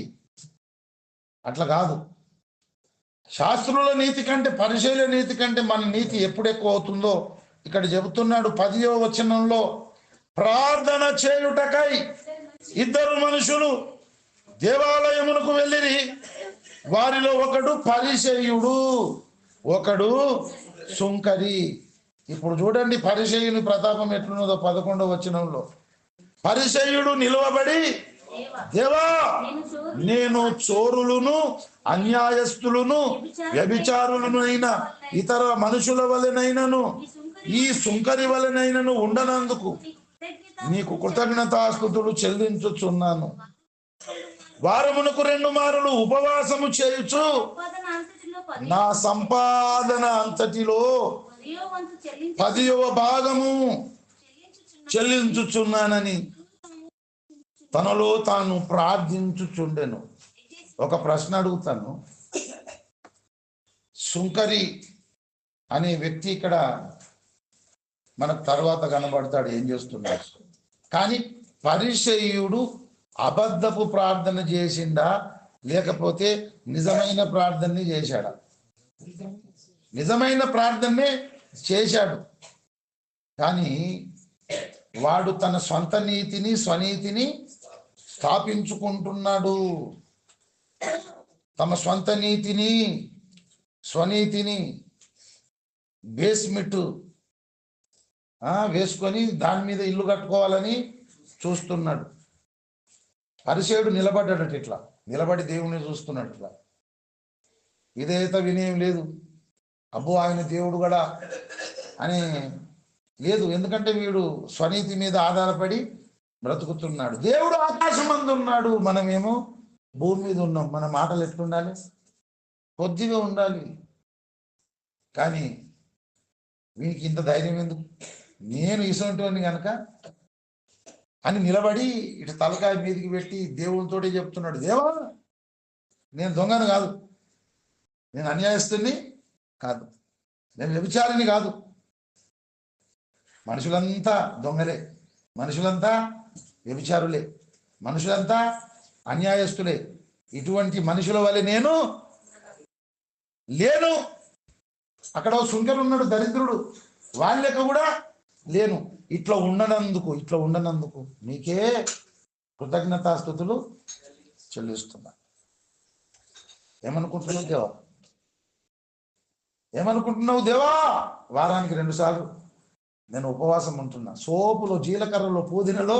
అట్లా కాదు. శాస్త్రుల నీతి కంటే, పరిసయ్యుల నీతి కంటే మన నీతి ఎప్పుడు ఎక్కువ అవుతుందో ఇక్కడ చెబుతున్నాడు 10వ వచనంలో. ప్రార్థన చేయుటకై ఇద్దరు మనుషులు దేవాలయమునకు వెళ్ళిరి. వారిలో ఒకడు పరిసయ్యుడు, ఒకడు సుంకరి. ఇప్పుడు చూడండి పరిసయ్యుని ప్రతాపం ఎట్లున్నదో 11వ వచనంలో. పరిసయ్యుడు నిలువబడి, దేవా, నేను చోరులను, అన్యాయస్తులను, వ్యభిచారులను అయిన ఇతర మనుషుల వలెనైనను, ఈ సుంకరి వలెనైనను ఉండనందుకు నీకు కృతజ్ఞతాస్తుతులు చెల్లించుచున్నాను. వారమునకు 2 మారులు ఉపవాసము చేయుచు నా సంపాదన అంతటిలో 10వ భాగము చెల్లించుచున్నానని తనలో తాను ప్రార్థించుచుండెను. ఒక ప్రశ్న అడుగుతాను. సుంకరి అనే వ్యక్తి ఇక్కడ మనకు తర్వాత కనబడతాడు, ఏం చేస్తున్నాడు. కానీ పరిసయ్యుడు అబద్ధపు ప్రార్థన చేసిండా, లేకపోతే నిజమైన ప్రార్థనని చేశాడా? నిజమైన ప్రార్థనే చేశాడు. కానీ వాడు తన సొంత నీతిని, స్వనీతిని స్థాపించుకుంటున్నాడు. తమ సొంత నీతిని, స్వనీతిని బేస్మెంట్ వేసుకొని దాని మీద ఇల్లు కట్టుకోవాలని చూస్తున్నాడు. పరిసయ్యుడు నిలబడ్డాడట, ఇట్లా నిలబడి దేవుని చూస్తున్నాడు. ఇట్లా విధేయత, వినయం లేదు. అబ్బో ఆయన దేవుడు కూడా అని లేదు. ఎందుకంటే వీడు స్వనీతి మీద ఆధారపడి బ్రతుకుతున్నాడు. దేవుడు ఆకాశమందు ఉన్నాడు, మనమేమో భూమి మీద ఉన్నాం. మన మాటలు ఎట్లుండాలి? కొద్దిగా ఉండాలి. కానీ వీనికి ఇంత ధైర్యం ఎందుకు? నేను ఇసొంటోని కనుక అని నిలబడి ఇటు తలకాయ మీదికి పెట్టి దేవునితోటే చెప్తున్నాడు, దేవా, నేను దొంగను కాదు, నేను అన్యాయస్తుని కాదు, నేను వ్యభిచారిని కాదు. మనుషులంతా దొంగలే, మనుషులంతా వ్యభిచారులే, మనుషులంతా అన్యాయస్తులే. ఇటువంటి మనుషుల వల్ల నేను లేను. అక్కడ సుంకరు ఉన్నాడు, దరిద్రుడు, వాళ్ళ లెక్క కూడా లేను. ఇట్లా ఉండనందుకు నీకే కృతజ్ఞతాస్తుతులు చెల్లిస్తున్నా. ఏమనుకుంటున్నావు దేవా? ఏమనుకుంటున్నావు దేవా? వారానికి 2 సార్లు నేను ఉపవాసం ఉంటున్నా. సోపులో, జీలకర్రలో, పుదీనలో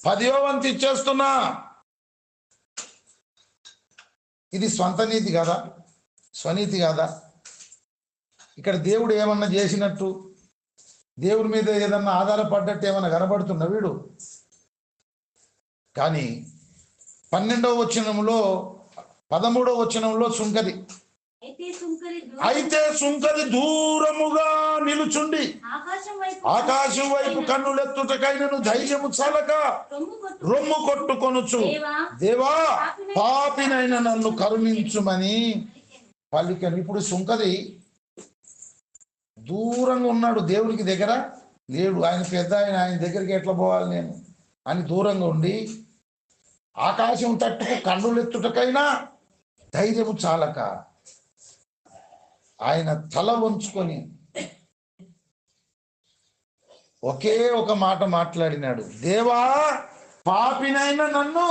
10వ వంతు ఇచ్చేస్తున్నా. ఇది స్వంత నీతి కాదా? స్వనీతి కాదా? ఇక్కడ దేవుడు ఏమన్నా చేసినట్టు, దేవుడి మీద ఏదన్నా ఆధారపడ్డట్టు ఏమన్నా కనబడుతున్నా వీడు? కానీ 12వ వచనంలో, 13వ వచనంలో సుంకరి అయితే సుంకరి దూరముగా నిలుచుండి ఆకాశం వైపు కన్నులెత్తుటకైనను ధైర్యము చాలక రొమ్ము కొట్టుకొనుచు, దేవా పాపినైన నన్ను కరుణించుమని పలికను. ఇప్పుడు సుంకరి దూరంగా ఉన్నాడు, దేవునికి దగ్గర లేడు. ఆయన పెద్ద ఆయన దగ్గరికి ఎట్లా పోవాలి నేను అని దూరంగా ఉండి ఆకాశం తట్టుకు కన్నులెత్తుటకైనా ధైర్యము చాలక ఆయన తల వంచుకొని ఒకే ఒక మాట మాట్లాడినాడు, దేవా పాపినైనా నన్ను,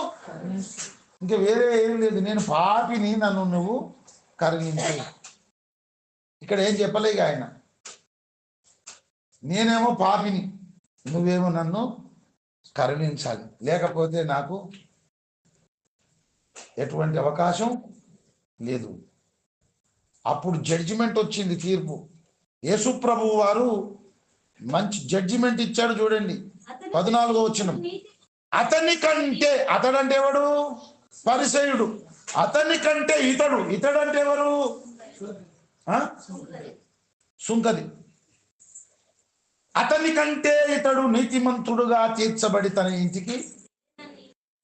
ఇంకా వేరే ఏం లేదు, నేను పాపిని, నన్ను నువ్వు కరుణించు. ఇక్కడ ఏం చెప్పలేక ఆయన, నేనేమో పాపిని, నువ్వేమో నన్ను కరుణించాలి, లేకపోతే నాకు ఎటువంటి అవకాశం లేదు. అప్పుడు జడ్జిమెంట్ వచ్చింది, తీర్పు. యేసు ప్రభువు వారు మంచి జడ్జిమెంట్ ఇచ్చాడు. చూడండి 14వ వచనం. అతని కంటే, అతడంటే ఎవడు? పరిసయుడు. అతని కంటే ఇతడంటే ఎవరు? సుంకరి. అతని కంటే ఇతడు నీతిమంతుడుగా తీర్చబడి తన ఇంటికి,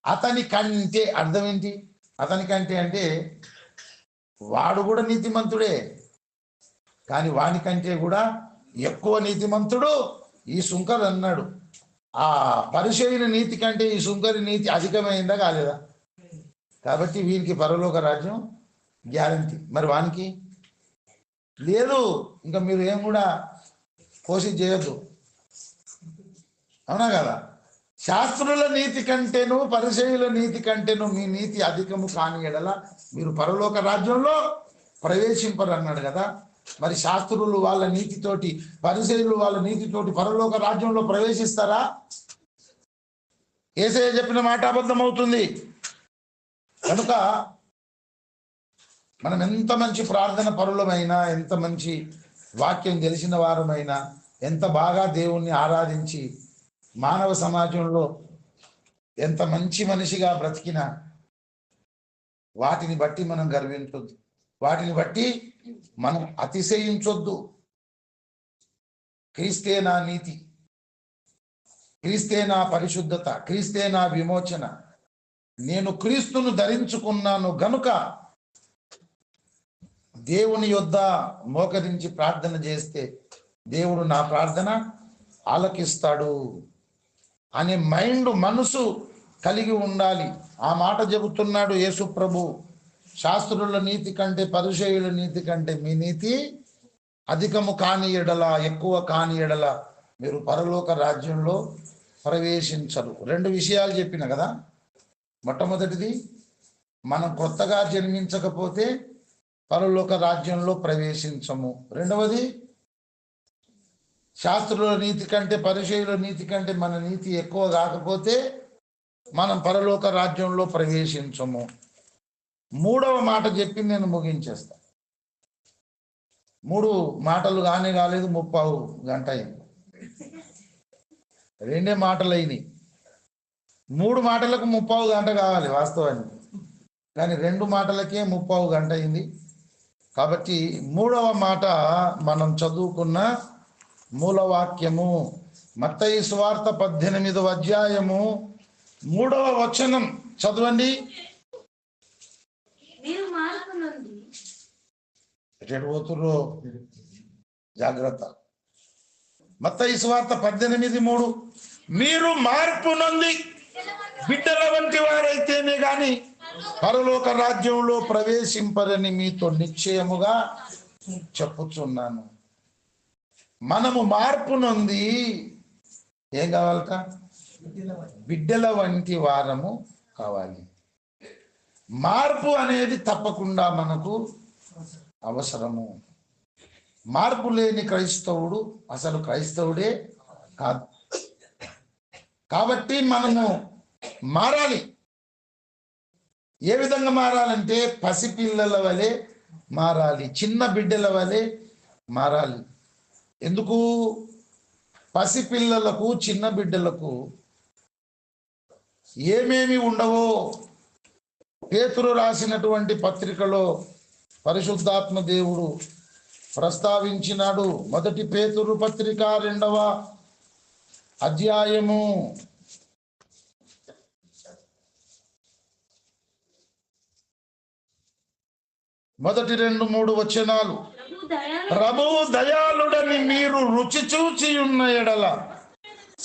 అతని కంటే అర్థం ఏంటి? అతని కంటే అంటే వాడు కూడా నీతిమంతుడే, కానీ వానికంటే కూడా ఎక్కువ నీతిమంతుడు ఈ సుంకరి అన్నాడు. ఆ పరిసయ్యుని నీతి కంటే ఈ సుంకరి నీతి అధికమైందా కాలేదా? కాబట్టి వీరికి పరలోక రాజ్యం గ్యారంటీ. మరి వానికి లేదు. ఇంకా మీరు ఏం కూడా కోసి చేయొద్దు, అవునా కదా? శాస్త్రుల నీతి కంటేను పరిసయ్యుల నీతి కంటేను మీ నీతి అధికము కాని ఎడల మీరు పరలోక రాజ్యంలో ప్రవేశింపరు అన్నాడు కదా. మరి శాస్త్రులు వాళ్ళ నీతితోటి, పరిసయ్యులు వాళ్ళ నీతితోటి పరలోక రాజ్యంలో ప్రవేశిస్తారా? యేసయ్య చెప్పిన మాట అబద్ధం అవుతుంది. కనుక మనం ఎంత మంచి ప్రార్థన పరులమైనా, ఎంత మంచి వాక్యం తెలిసిన వారమైనా, ఎంత బాగా దేవుణ్ణి ఆరాధించి మానవ సమాజంలో ఎంత మంచి మనిషిగా బ్రతికినా వాటిని బట్టి మనం గర్వించొద్దు, వాటిని బట్టి మనం అతిశయించొద్దు. క్రీస్తే నా నీతి, క్రీస్తే నా పరిశుద్ధత, క్రీస్తే నా విమోచన, నేను క్రీస్తును ధరించుకున్నాను గనుక దేవుని యొద్ద మోకరించి ప్రార్థన చేస్తే దేవుడు నా ప్రార్థన ఆలకిస్తాడు అనే మైండ్, మనసు కలిగి ఉండాలి. ఆ మాట చెబుతున్నాడు యేసు ప్రభు. శాస్త్రుల నీతి కంటే పరిసయ్యుల నీతి కంటే మీ నీతి అధికము కాని ఎడల, ఎక్కువ కాని ఎడల మీరు పరలోక రాజ్యంలో ప్రవేశించరు. 2 విషయాలు చెప్పిన కదా. మొట్టమొదటిది, మనం కొత్తగా జన్మించకపోతే పరలోక రాజ్యంలో ప్రవేశించము. రెండవది, శాస్త్రుల నీతి కంటే పరిసయ్యుల నీతి కంటే మన నీతి ఎక్కువ కాకపోతే మనం పరలోక రాజ్యంలో ప్రవేశించము. 3వ మాట చెప్పి నేను ముగించేస్తా. 3 మాటలు కానే కాలేదు, 30 గంట అయింది. 2 మాటలు అయినాయి. 3 మాటలకు 30 గంట కావాలి వాస్తవానికి, కానీ 2 మాటలకే 30 గంట అయింది. కాబట్టి 3వ మాట మనం చదువుకున్న మూలవాక్యము మత్తయి సువార్త 18వ అధ్యాయము 3వ వచనం చదవండి. పోతుర్రో జాగ్రత్త. మత్తయి సువార్త 18:3, మీరు మార్పు నొంది బిడ్డల వంటి వారైతేనే గాని పరలోక రాజ్యంలో ప్రవేశింపరని మీతో నిశ్చయముగా చెప్పుచున్నాను. మనము మార్పు నొంది ఏం కావాలట? బిడ్డల వంటి వారము కావాలి. మార్పు అనేది తప్పకుండా మనకు అవసరము. మార్పు లేని క్రైస్తవుడు అసలు క్రైస్తవుడే కాదు. కాబట్టి మనము మారాలి. ఏ విధంగా మారాలంటే పసిపిల్లల వలె మారాలి, చిన్న బిడ్డల వలె మారాలి. ఎందుకు? పసిపిల్లలకు, చిన్న బిడ్డలకు ఏమేమి ఉండవో పేతురు రాసినటువంటి పత్రికలో పరిశుద్ధాత్మ దేవుడు ప్రస్తావించినాడు. 1 పేతురు పత్రిక 2వ అధ్యాయము 1-2-3 వచనాలు. ప్రభువు దయాళుడని మీరు రుచి చూచి ఉన్న ఎడల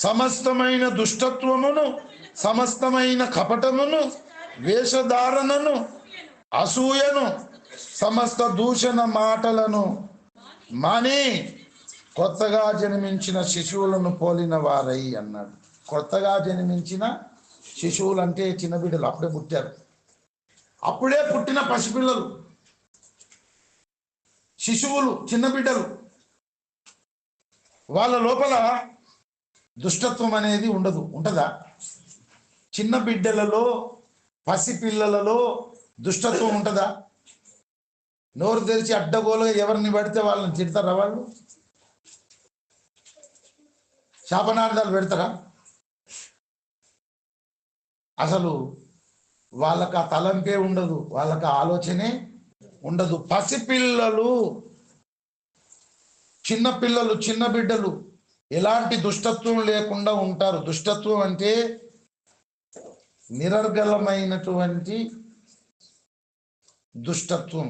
సమస్తమైన దుష్టత్వమును, సమస్తమైన కపటమును, వేషధారణను, అసూయను, సమస్త దూషణ మాటలను మాని కొత్తగా జన్మించిన శిశువులను పోలిన వారై అన్నాడు. కొత్తగా జన్మించిన శిశువులు అంటే చిన్న బిడ్డలు, అప్పుడే పుట్టారు, అప్పుడే పుట్టిన పసిపిల్లలు, శిశువులు, చిన్న బిడ్డలు. వాళ్ళ లోపల దుష్టత్వం అనేది ఉండదు. ఉంటుందా? చిన్న బిడ్డలలో, పసిపిల్లలలో దుష్టత్వం ఉంటుందా? నోరు తెరిచి అడ్డగోలుగా ఎవరిని పడితే వాళ్ళని తిడతారా? వాళ్ళు శాపనార్థాలు పెడతారా? అసలు వాళ్ళకి ఆ తలంపే ఉండదు, వాళ్ళకి ఆలోచనే ఉండదు. పసిపిల్లలు, చిన్నపిల్లలు, చిన్న బిడ్డలు ఎలాంటి దుష్టత్వం లేకుండా ఉంటారు. దుష్టత్వం అంటే నిరర్గళమైనటువంటి దుష్టత్వం,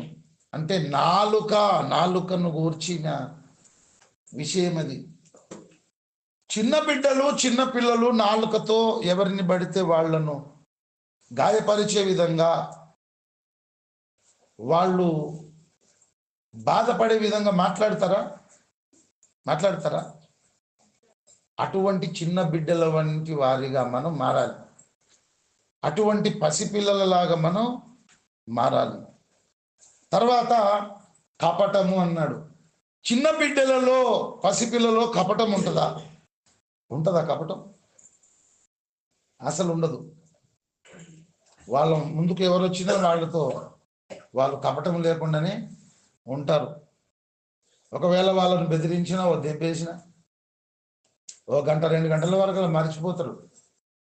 అంటే నాలుకను గూర్చిన విషయం అది. చిన్న బిడ్డలు, చిన్న పిల్లలు నాలుకతో ఎవరిని పడితే వాళ్లను గాయపరిచే విధంగా, వాళ్ళు బాధపడే విధంగా మాట్లాడతారా? అటువంటి చిన్న బిడ్డల వంటి వారిగా మనం మారాలి. అటువంటి పసిపిల్లలలాగా మనం మారాలి. తర్వాత కపటము అన్నాడు. చిన్న బిడ్డలలో, పసిపిల్లలో కపటం ఉంటుందా? కపటం అసలు ఉండదు. వాళ్ళ ముందుకు ఎవరు వచ్చినా వాళ్ళతో వాళ్ళు కపటం లేకుండానే ఉంటారు. ఒకవేళ వాళ్ళని బెదిరించినా, దెబ్బేసినా 1 గంట 2 గంటల వరకు మర్చిపోతారు.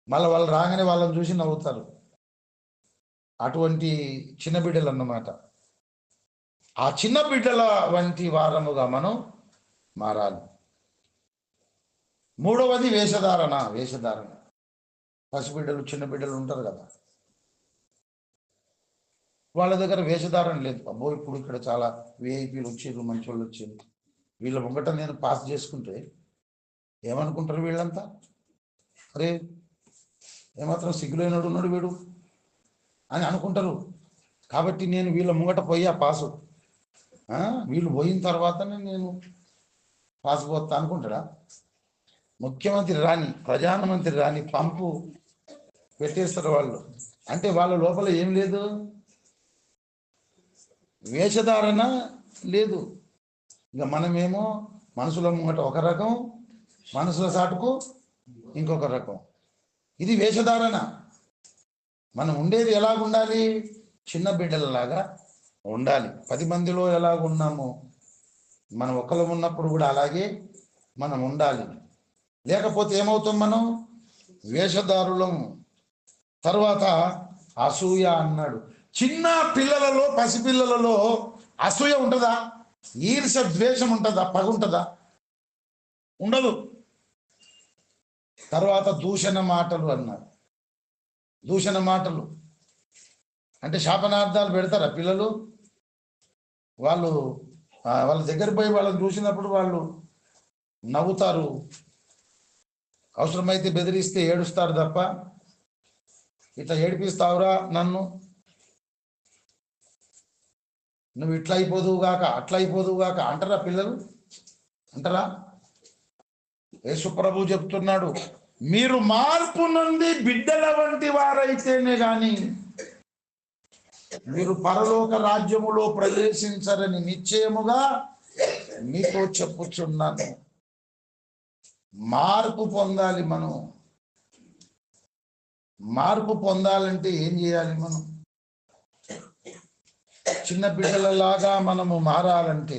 మళ్ళీ వాళ్ళు రాగానే వాళ్ళని చూసి నవ్వుతారు. అటువంటి చిన్న బిడ్డలు అన్నమాట. ఆ చిన్న బిడ్డల వంటి వారముగా మనం మారాలి. 3వది వేషధారణ. పసిబిడ్డలు, చిన్న బిడ్డలు ఉంటారు కదా, వాళ్ళ దగ్గర వేషధారణ లేదు. అబ్బో, ఇప్పుడు ఇక్కడ చాలా విఐపీలు వచ్చారు, మంచి వాళ్ళు వచ్చారు, వీళ్ళ ముంగట నేను పాస్ చేసుకుంటే ఏమనుకుంటారు వీళ్ళంతా? అరే, ఏమాత్రం సిగ్గులేనాడు ఉన్నాడు వీడు అని అనుకుంటారు. కాబట్టి నేను వీళ్ళ ముంగట పోయా పాసు, వీళ్ళు పోయిన తర్వాతనే నేను పాస్ పోతా అనుకుంటాడా? ముఖ్యమంత్రి రాని, ప్రధానమంత్రి రాని పంపు పెట్టేస్తారు వాళ్ళు. అంటే వాళ్ళ లోపల ఏం లేదు, వేషధారణ లేదు. ఇక మనమేమో మనసుల ముంగట ఒక రకం, మనసుల సాటుకు ఇంకొక రకం. ఇది వేషధారణ. మనం ఉండేది ఎలాగుండాలి? చిన్న బిడ్డలలాగా ఉండాలి. 10 మందిలో ఎలాగున్నామో మనం ఒక్కరు ఉన్నప్పుడు కూడా అలాగే మనం ఉండాలి. లేకపోతే ఏమవుతాం? మనం వేషధారులం. తర్వాత అసూయ అన్నాడు. చిన్న పిల్లలలో, పసిపిల్లలలో అసూయ ఉంటుందా? ఈర్ష, ద్వేషం ఉంటుందా? పగ ఉంటుందా? ఉండదు. తర్వాత దూషణ మాటలు అన్నారు. దూషణ మాటలు అంటే శాపనార్థాలు పెడతారా పిల్లలు? వాళ్ళ దగ్గర పోయి వాళ్ళని చూసినప్పుడు వాళ్ళు నవ్వుతారు, అవసరమైతే బెదిరిస్తే ఏడుస్తారు తప్ప, ఇట్లా ఏడిపిస్తావురా నన్ను, నువ్వు ఇట్లా అయిపోదువుగాక, అట్లా అయిపోదువుగాక అంటారా పిల్లలు? అంటారా? యేసుప్రభు చెప్తున్నాడు, మీరు మార్పు నుండి బిడ్డల వంటి వారైతేనే గాని మీరు పరలోక రాజ్యములో ప్రవేశించరని నిశ్చయముగా మీతో చెప్పుచున్నాను. మార్పు పొందాలి. మనం మార్పు పొందాలంటే ఏం చేయాలి? మనం చిన్న బిడ్డలలాగా మనము మారాలంటే,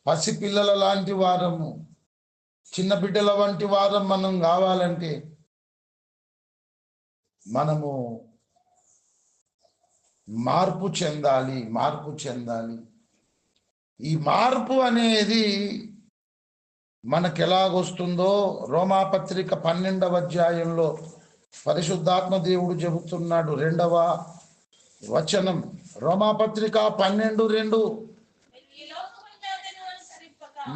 పసిపిల్లల లాంటి వారము, చిన్న బిడ్డల వంటి వారం మనం కావాలంటే మనము మార్పు చెందాలి, మార్పు చెందాలి. ఈ మార్పు అనేది మనకు ఎలాగొస్తుందో రోమాపత్రిక 12వ అధ్యాయంలో పరిశుద్ధాత్మ దేవుడు చెబుతున్నాడు. 2వ వచనం, రోమాపత్రిక 12:2.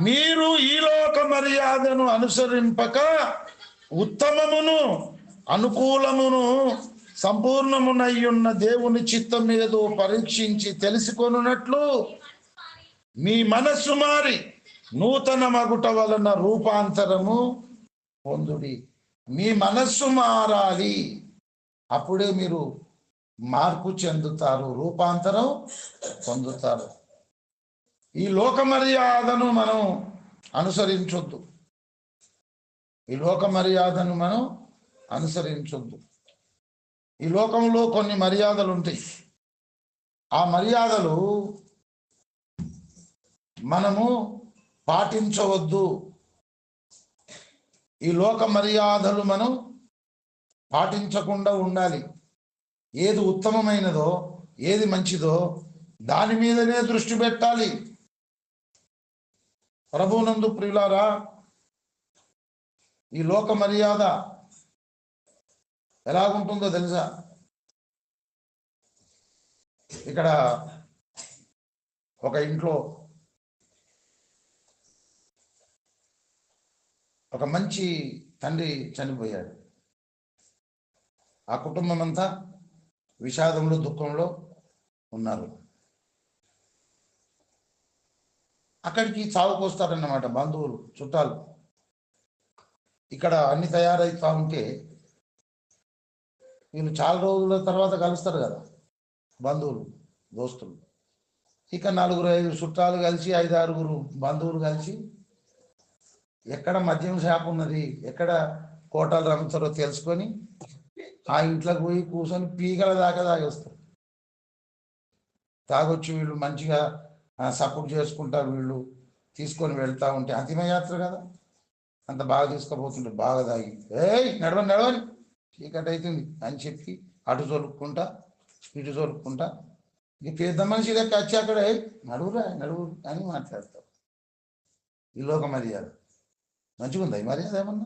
మీరు ఈ లోక మర్యాదను అనుసరింపక ఉత్తమమును అనుకూలమును సంపూర్ణమునయ్యున్న దేవుని చిత్తం ఏదో పరీక్షించి తెలుసుకొనున్నట్లు మీ మనస్సు మారి నూతన మగుట వలన రూపాంతరము పొందుడి. మీ మనస్సు మారాలి, అప్పుడే మీరు మార్పు చెందుతారు, రూపాంతరం పొందుతారు. ఈ లోక మర్యాదను మనం అనుసరించొద్దు, ఈ లోక మర్యాదను మనం అనుసరించొద్దు. ఈ లోకంలో కొన్ని మర్యాదలు ఉంటాయి, ఆ మర్యాదలు మనము పాటించవద్దు. ఈ లోక మర్యాదలు మనం పాటించకుండా ఉండాలి. ఏది ఉత్తమమైనదో, ఏది మంచిదో దాని మీదనే దృష్టి పెట్టాలి. ప్రభువునందు ప్రియులారా, ఈ లోక మర్యాద ఎలాగుంటుందో తెలుసా? ఇక్కడ ఒక ఇంట్లో ఒక మంచి తండ్రి చనిపోయాడు. ఆ కుటుంబం అంతా విషాదంలో, దుఃఖంలో ఉన్నారు. అక్కడికి చావుకు వస్తారన్నమాట బంధువులు, చుట్టాలు. ఇక్కడ అన్ని తయారైతా ఉంటే వీళ్ళు చాలా రోజుల తర్వాత కలుస్తారు కదా బంధువులు, దోస్తులు. ఇక 4-5 చుట్టాలు కలిసి, 5-6 బంధువులు కలిసి ఎక్కడ మద్యం షాప్ ఉన్నది, ఎక్కడ కోటలు రమ్ముతారో తెలుసుకొని ఆ ఇంట్లోకి పోయి కూర్చొని పీకల దాకా తాగేస్తారు. తాగొచ్చి వీళ్ళు మంచిగా సపోర్ట్ చేసుకుంటారు, వీళ్ళు తీసుకొని వెళ్తా ఉంటే అంతిమయాత్ర కదా, అంత బాగా తీసుకుపోతుంటారు. బాగా తాగి నడవని చీకటి అవుతుంది అని చెప్పి అటు చొలుక్కుంటా ఇటు చొలుక్కుంటా ఈ పెద్ద మనిషి దగ్గర వచ్చి అక్కడ నడువు అని మాట్లాడతారు. ఈ లోక మర్యాద మంచిగా ఉందా? ఈ మర్యాద ఏమన్నా?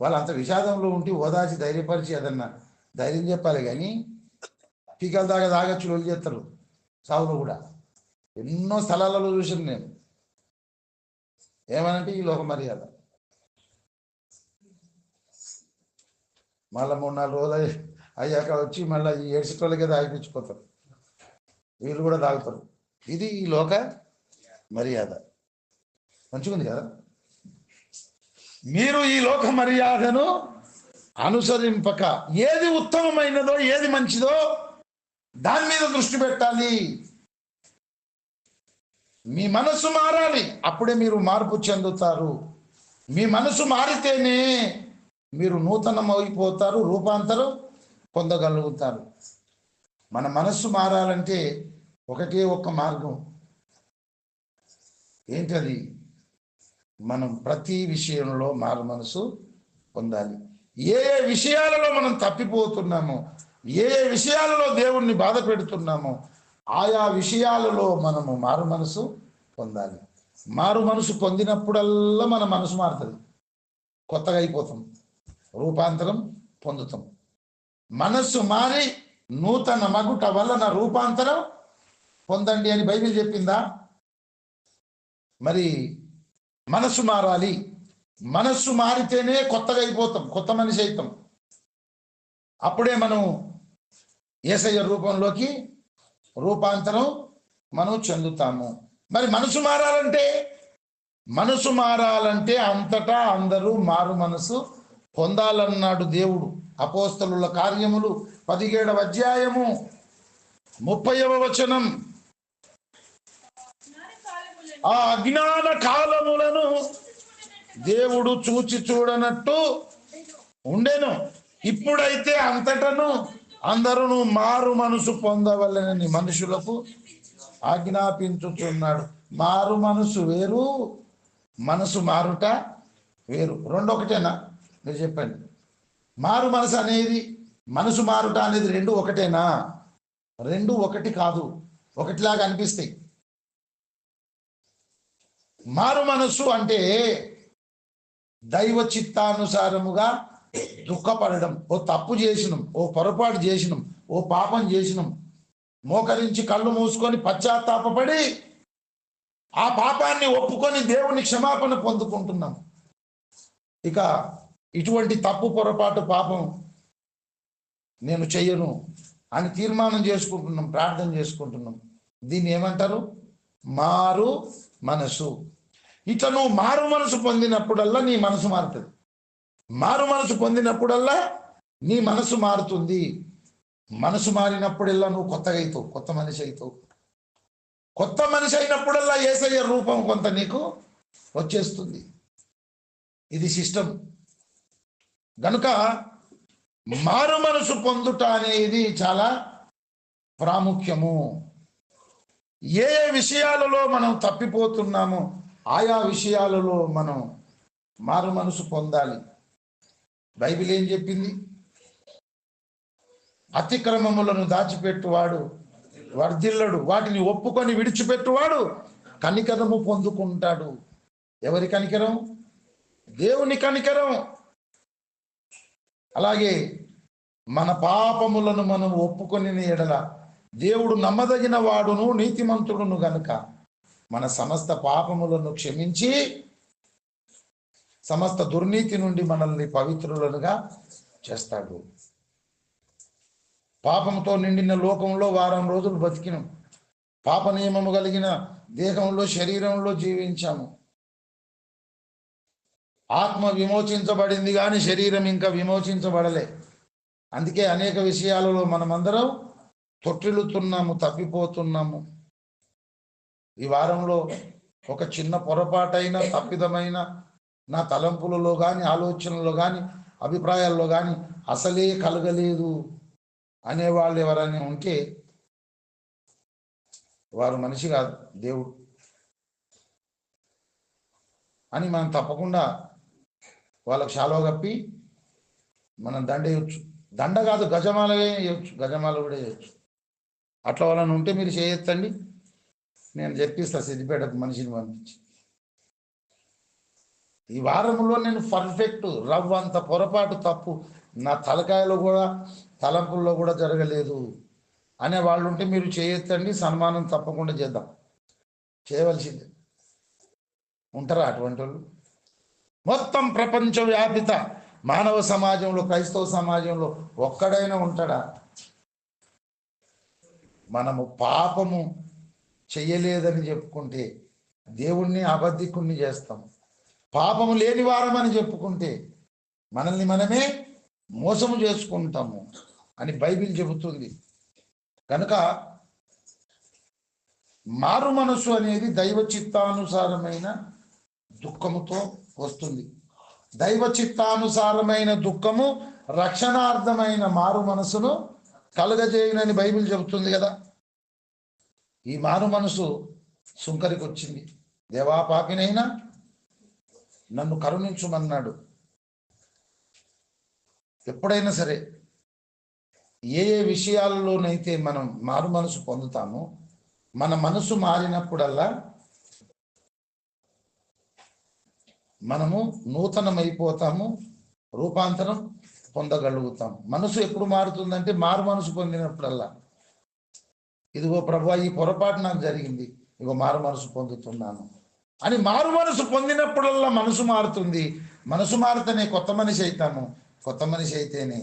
వాళ్ళు అంత విషాదంలో ఉండి ఓదాచి ధైర్యపరిచి ఏదన్నా ధైర్యం చెప్పాలి, కానీ పీకల దాకా తాగొచ్చు వాళ్ళు చేస్తారు. సాగులో కూడా ఎన్నో స్థలాలలో చూసాను నేను. ఏమనంటే ఈ లోక మర్యాద. మళ్ళీ 3-4 రోజులు అయ్యాక వచ్చి మళ్ళీ ఈ ఏడ్చేటోళ్ళకే తాగిపించిపోతారు, వీళ్ళు కూడా తాగుతారు. ఇది ఈ లోక మర్యాద. మంచిగుంది కదా? మీరు ఈ లోక మర్యాదను అనుసరింపక ఏది ఉత్తమమైనదో, ఏది మంచిదో దాని మీద దృష్టి పెట్టాలి. మీ మనసు మారాలి, అప్పుడే మీరు మార్పు చెందుతారు. మీ మనసు మారితేనే మీరు నూతనమైపోతారు, రూపాంతరం పొందగలుగుతారు. మన మనస్సు మారాలంటే ఒకటే ఒక్క మార్గం. ఏంటది? మనం ప్రతి విషయంలో మారు మనసు పొందాలి. ఏ ఏ విషయాలలో మనం తప్పిపోతున్నామో, ఏ ఏ విషయాలలో దేవుణ్ణి బాధ పెడుతున్నామో ఆయా విషయాలలో మనము మారు మనసు పొందాలి. మారు మనసు పొందినప్పుడల్లా మన మనసు మారుతుంది, కొత్తగా అయిపోతాం, రూపాంతరం పొందుతాం. మనస్సు మారి నూతన మగుట వలన రూపాంతరం పొందండి అని బైబిల్ చెప్పిందా? మరి మనస్సు మారాలి, మనస్సు మారితేనే కొత్తగా అయిపోతాం, కొత్త మనిషి అవుతాం. అప్పుడే మనం యేసయ్య రూపంలోకి రూపాంతరం మనం చెందుతాము. మరి మనసు మారాలంటే అంతటా అందరూ మారు మనసు పొందాలన్నాడు దేవుడు. అపోస్తలుల కార్యములు 17వ అధ్యాయము 30వ వచనం. ఆ అజ్ఞాన కాలములను దేవుడు చూచి చూడనట్టు ఉండెను, ఇప్పుడైతే అంతటను అందరూ మారు మనసు పొందవలనని మనుషులకు ఆజ్ఞాపించుచున్నాడు. మారు మనసు వేరు, మనసు మారుట వేరు. రెండొకటేనా? మీరు చెప్పండి. మారు మనసు అనేది, మనసు మారుట అనేది రెండు ఒకటేనా? రెండు ఒకటి కాదు, ఒకటిలాగా అనిపిస్తాయి. మారు మనస్సు అంటే దైవ చిత్తానుసారముగా దుఃఖపడడం. ఓ తప్పు చేసినాం, ఓ పొరపాటు చేసినాం, ఓ పాపం చేసినాం, మోకరించి కళ్ళు మూసుకొని పశ్చాత్తాపపడి ఆ పాపాన్ని ఒప్పుకొని దేవుని క్షమాపణ పొందుకుంటున్నాం. ఇక ఇటువంటి తప్పు, పొరపాటు, పాపం నేను చెయ్యను అని తీర్మానం చేసుకుంటున్నాం, ప్రార్థన చేసుకుంటున్నాం. దీన్ని ఏమంటారు? మారు మనసు. ఇట్లా నువ్వు మారు మనసు పొందినప్పుడల్లా నీ మనసు మారుతుంది. మారు మనసు పొందినప్పుడల్లా నీ మనసు మారుతుంది. మనసు మారినప్పుడల్లా నువ్వు కొత్తగా అవుతావు, కొత్త మనిషి అవుతావు. కొత్త మనిషి అయినప్పుడల్లా యేసయ్య రూపం కొంత నీకు వచ్చేస్తుంది. ఇది సిస్టమ్. గనుక మారు మనసు పొందుట అనేది చాలా ప్రాముఖ్యము. ఏ ఏ విషయాలలో మనం తప్పిపోతున్నామో ఆయా విషయాలలో మనం మారు మనసు పొందాలి. బైబిల్ ఏం చెప్పింది? అతిక్రమములను దాచిపెట్టువాడు వర్ధిల్లడు, వాటిని ఒప్పుకొని విడిచిపెట్టువాడు కనికరము పొందుకుంటాడు. ఎవరి కనికరం? దేవుని కనికరం. అలాగే మన పాపములను మనం ఒప్పుకొని ఎడల దేవుడు నమ్మదగిన వాడును నీతిమంతుడును గనుక మన సమస్త పాపములను క్షమించి సమస్త దుర్నీతి నుండి మనల్ని పవిత్రులుగా చేస్తాడు. పాపంతో నిండిన లోకంలో వారం రోజులు బతికినాం. పాప నియమము కలిగిన దేహంలో, శరీరంలో జీవించాము. ఆత్మ విమోచించబడింది కానీ శరీరం ఇంకా విమోచించబడలే. అందుకే అనేక విషయాలలో మనమందరం తొట్టిల్లుతున్నాము, తప్పిపోతున్నాము. ఈ వారంలో ఒక చిన్న పొరపాటైన, తప్పిదమైన నా తలంపులలో కానీ, ఆలోచనలో కానీ, అభిప్రాయాల్లో కానీ అసలే కలగలేదు అనేవాళ్ళు ఎవరైనా ఉంటే వారు మనిషి కాదు, దేవుడు అని మనం తప్పకుండా వాళ్ళకు శాలువ కప్పి మనం దండ వేయచ్చు. దండ కాదు, గజమాల వేయచ్చు, గజమాల కూడా వేయచ్చు. అట్లా వాళ్ళని ఉంటే మీరు చేయొచ్చండి, నేను చెప్పిస్తా సిద్దిపేటకు మనిషిని పంపించి. ఈ వారంలో నేను పర్ఫెక్ట్, రవ్వంత పొరపాటు, తప్పు నా తలకాయలో కూడా తలంపుల్లో కూడా జరగలేదు అనే వాళ్ళు ఉంటే మీరు చేయొచ్చండి. సన్మానం తప్పకుండా చేద్దాం, చేయవలసిందే. ఉంటారా అటువంటి వాళ్ళు? మొత్తం ప్రపంచవ్యాపిత మానవ సమాజంలో, క్రైస్తవ సమాజంలో ఒక్కడైనా ఉంటాడా? మనము పాపము చెయ్యలేదని చెప్పుకుంటే దేవుణ్ణి అబద్ధికుణ్ణి చేస్తాం. పాపము లేని వారమని చెప్పుకుంటే మనల్ని మనమే మోసము చేసుకుంటాము అని బైబిల్ చెబుతుంది. కనుక మారు మనసు అనేది దైవ చిత్తానుసారమైన దుఃఖముతో వస్తుంది. దైవ చిత్తానుసారమైన దుఃఖము రక్షణార్థమైన మారు మనసును కలగజేయనని బైబిల్ చెబుతుంది కదా. ఈ మారు మనసు సుంకరికి వచ్చింది. దేవా, పాపినైనా నన్ను కరుణించుమన్నాడు. ఎప్పుడైనా సరే ఏ ఏ విషయాలలోనైతే మనం మారు మనసు పొందుతామో, మన మనసు మారినప్పుడల్లా మనము నూతనమైపోతాము, రూపాంతరం పొందగలుగుతాము. మనసు ఎప్పుడు మారుతుందంటే మారు మనసు పొందినప్పుడల్లా. ఇదిగో ప్రభువా, ఈ పొరపాటు నాకు జరిగింది, ఇగో మారు మనసు పొందుతున్నాను అని మారు మనసు పొందినప్పుడల్లా మనసు మారుతుంది. మనసు మారితేనే కొత్త మనిషి అవుతాము. కొత్త మనిషి అయితేనే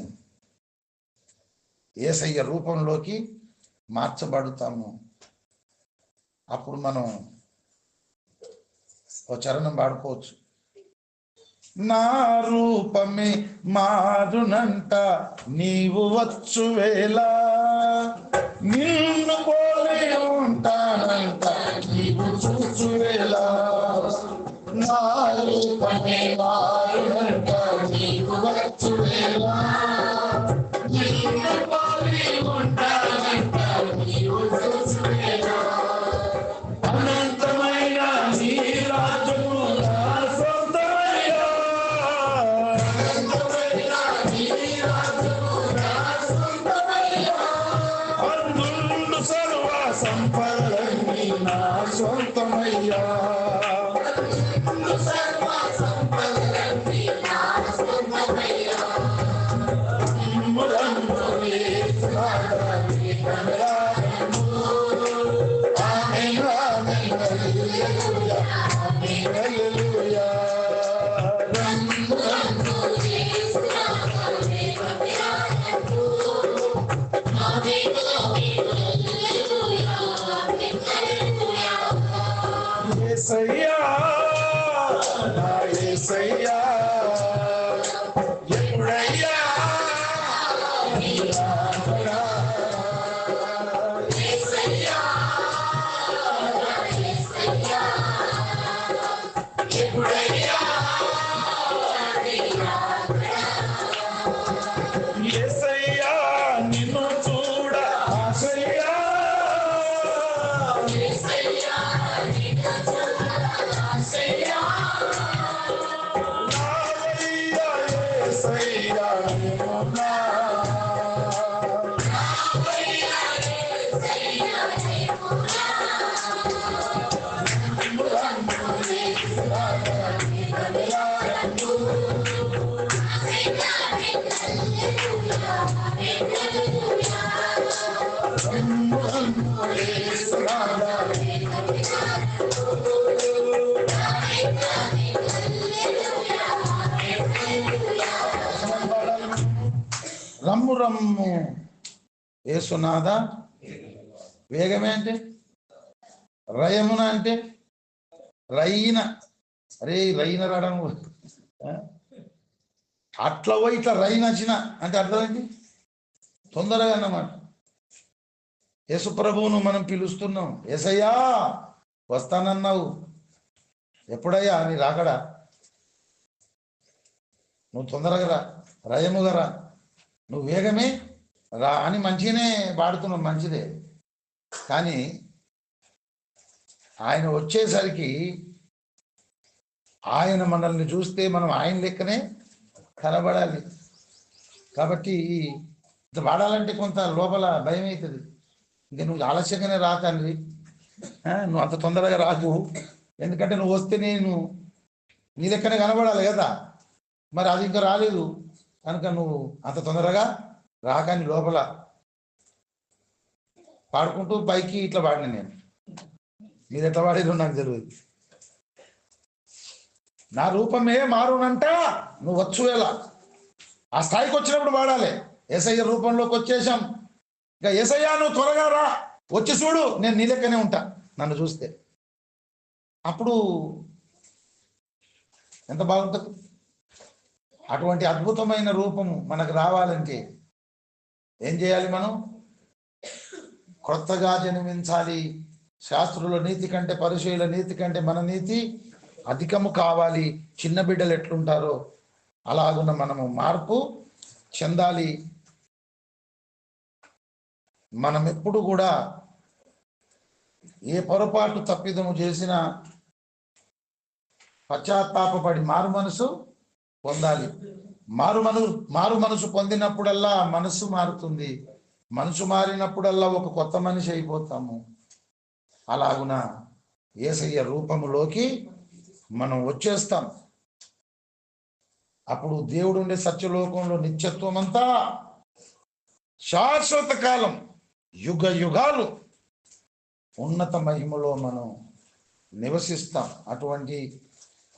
యేసయ్య రూపంలోకి మార్చబడుతాము. అప్పుడు మనం ఓ చరణం పాడుకోవచ్చు. నా రూపమే మారునంట నీవు వచ్చు వేళ, నిన్ను పోలి ఉంటానంట నీవు చూచు వేళ. నా రూపమే మారునంట నీవు వచ్చు వేళ, నిన్ను పోలి ఉంటానంట నీవు చూచు వేళ. అనంతమైన నీ రాజ్యము నా సొంతమయ్యా, అనంతమైన నీ రాజ్యము నా సొంతమయ్యా. అందులో సంపదలన్నీ నా సొంతమయ్యా, యేసయ్యా నా యేసయ్యా ఎప్పుడయ్యా యేసయ్యా నిన్ను చూడ ఆశయ్యా, నావయ్యా యేసయ్యా నిన్నున్నా, రమ్ము రమ్ము యేసునాథ. వేగమే అంటే రయమున అంటే రైన, అరే రైన రావడం అట్లా పోయి ఇట్లా రైన వచ్చిన అంటే అర్థమైంది తొందరగా అన్నమాట. యేసు ప్రభువును మనం పిలుస్తున్నాం, యేసయ్యా వస్తానన్నావు, ఎప్పుడయ్యా నీ రాకడా, నువ్వు తొందరగా రా, రయముగా రా, నువ్వు వేగమే రా అని మంచిగానే పాడుతున్నావు, మంచిదే. కానీ ఆయన వచ్చేసరికి ఆయన మనల్ని చూస్తే మనం ఆయన లెక్కనే కనబడాలి. కాబట్టి ఇది పాడాలంటే కొంత లోపల భయం అవుతుంది. ఇంకా నువ్వు ఆలస్యంగానే రా తండ్రి, నువ్వు అంత తొందరగా రాకు, ఎందుకంటే నువ్వు వస్తే నేను నీ లెక్కనే కనబడాలి కదా, మరి అది ఇంకా రాలేదు కనుక నువ్వు అంత తొందరగా రాకని లోపల పాడుకుంటూ పైకి ఇట్లా పాడిన నేను. మీరు ఎట్లా పాడేదో నాకు తెలియదు. నా రూపమే మారునంట నువ్వు వచ్చు ఎలా, ఆ స్థాయికి వచ్చినప్పుడు పాడాలి. యేసయ్య రూపంలోకి వచ్చేసాం, ఇంకా యేసయ్య నువ్వు త్వరగా రా, వచ్చి చూడు నేను నీ లెక్కనే ఉంటా నన్ను చూస్తే, అప్పుడు ఎంత బాగుంటుంది. అటువంటి అద్భుతమైన రూపము మనకు రావాలంటే ఏం చేయాలి? మనం కొత్తగా జన్మించాలి. శాస్త్రుల నీతి కంటే పరిచయుల నీతి కంటే మన నీతి అధికము కావాలి. చిన్న బిడ్డలు ఎట్లుంటారో అలాగున్న మనము మార్పు చెందాలి. మనం ఎప్పుడు కూడా ఏ పొరపాటు తప్పిదము చేసినా పశ్చాత్తాపపడి మారు మనసు పొందాలి. మారు మనసు పొందినప్పుడల్లా మనసు మారుతుంది. మనసు మారినప్పుడల్లా ఒక కొత్త మనిషి అయిపోతాము. అలాగున యేసయ్య రూపములోకి మనం వచ్చేస్తాం. అప్పుడు దేవుడు ఉండే సత్యలోకంలో నిత్యత్వం అంతా శాశ్వత కాలం, యుగ యుగాలు ఉన్నత మహిమలో మనం నివసిస్తాం. అటువంటి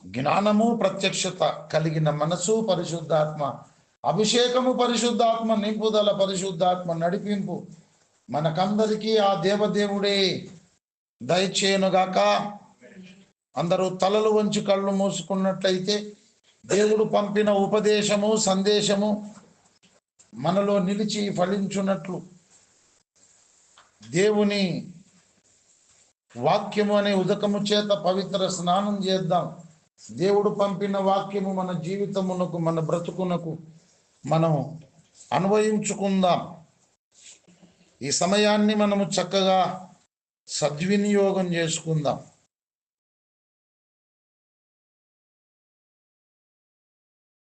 జ్ఞానము ప్రత్యక్షత కలిగిన మనసు, పరిశుద్ధాత్మ అభిషేకము, పరిశుద్ధాత్మ నింపుదల, పరిశుద్ధాత్మ నడిపింపు మనకందరికీ ఆ దేవదేవుడే దయచేయునుగాక. అందరూ తలలు వంచి కళ్ళు మూసుకున్నట్లయితే దేవుడు పంపిన ఉపదేశము, సందేశము మనలో నిలిచి ఫలించున్నట్లు దేవుని వాక్యము అనే ఉదకము చేత పవిత్ర స్నానం చేద్దాం. దేవుడు పంపిన వాక్యము మన జీవితమునకు, మన బ్రతుకునకు మనం అన్వయించుకుందాం. ఈ సమయాన్ని మనము చక్కగా సద్వినియోగం చేసుకుందాం.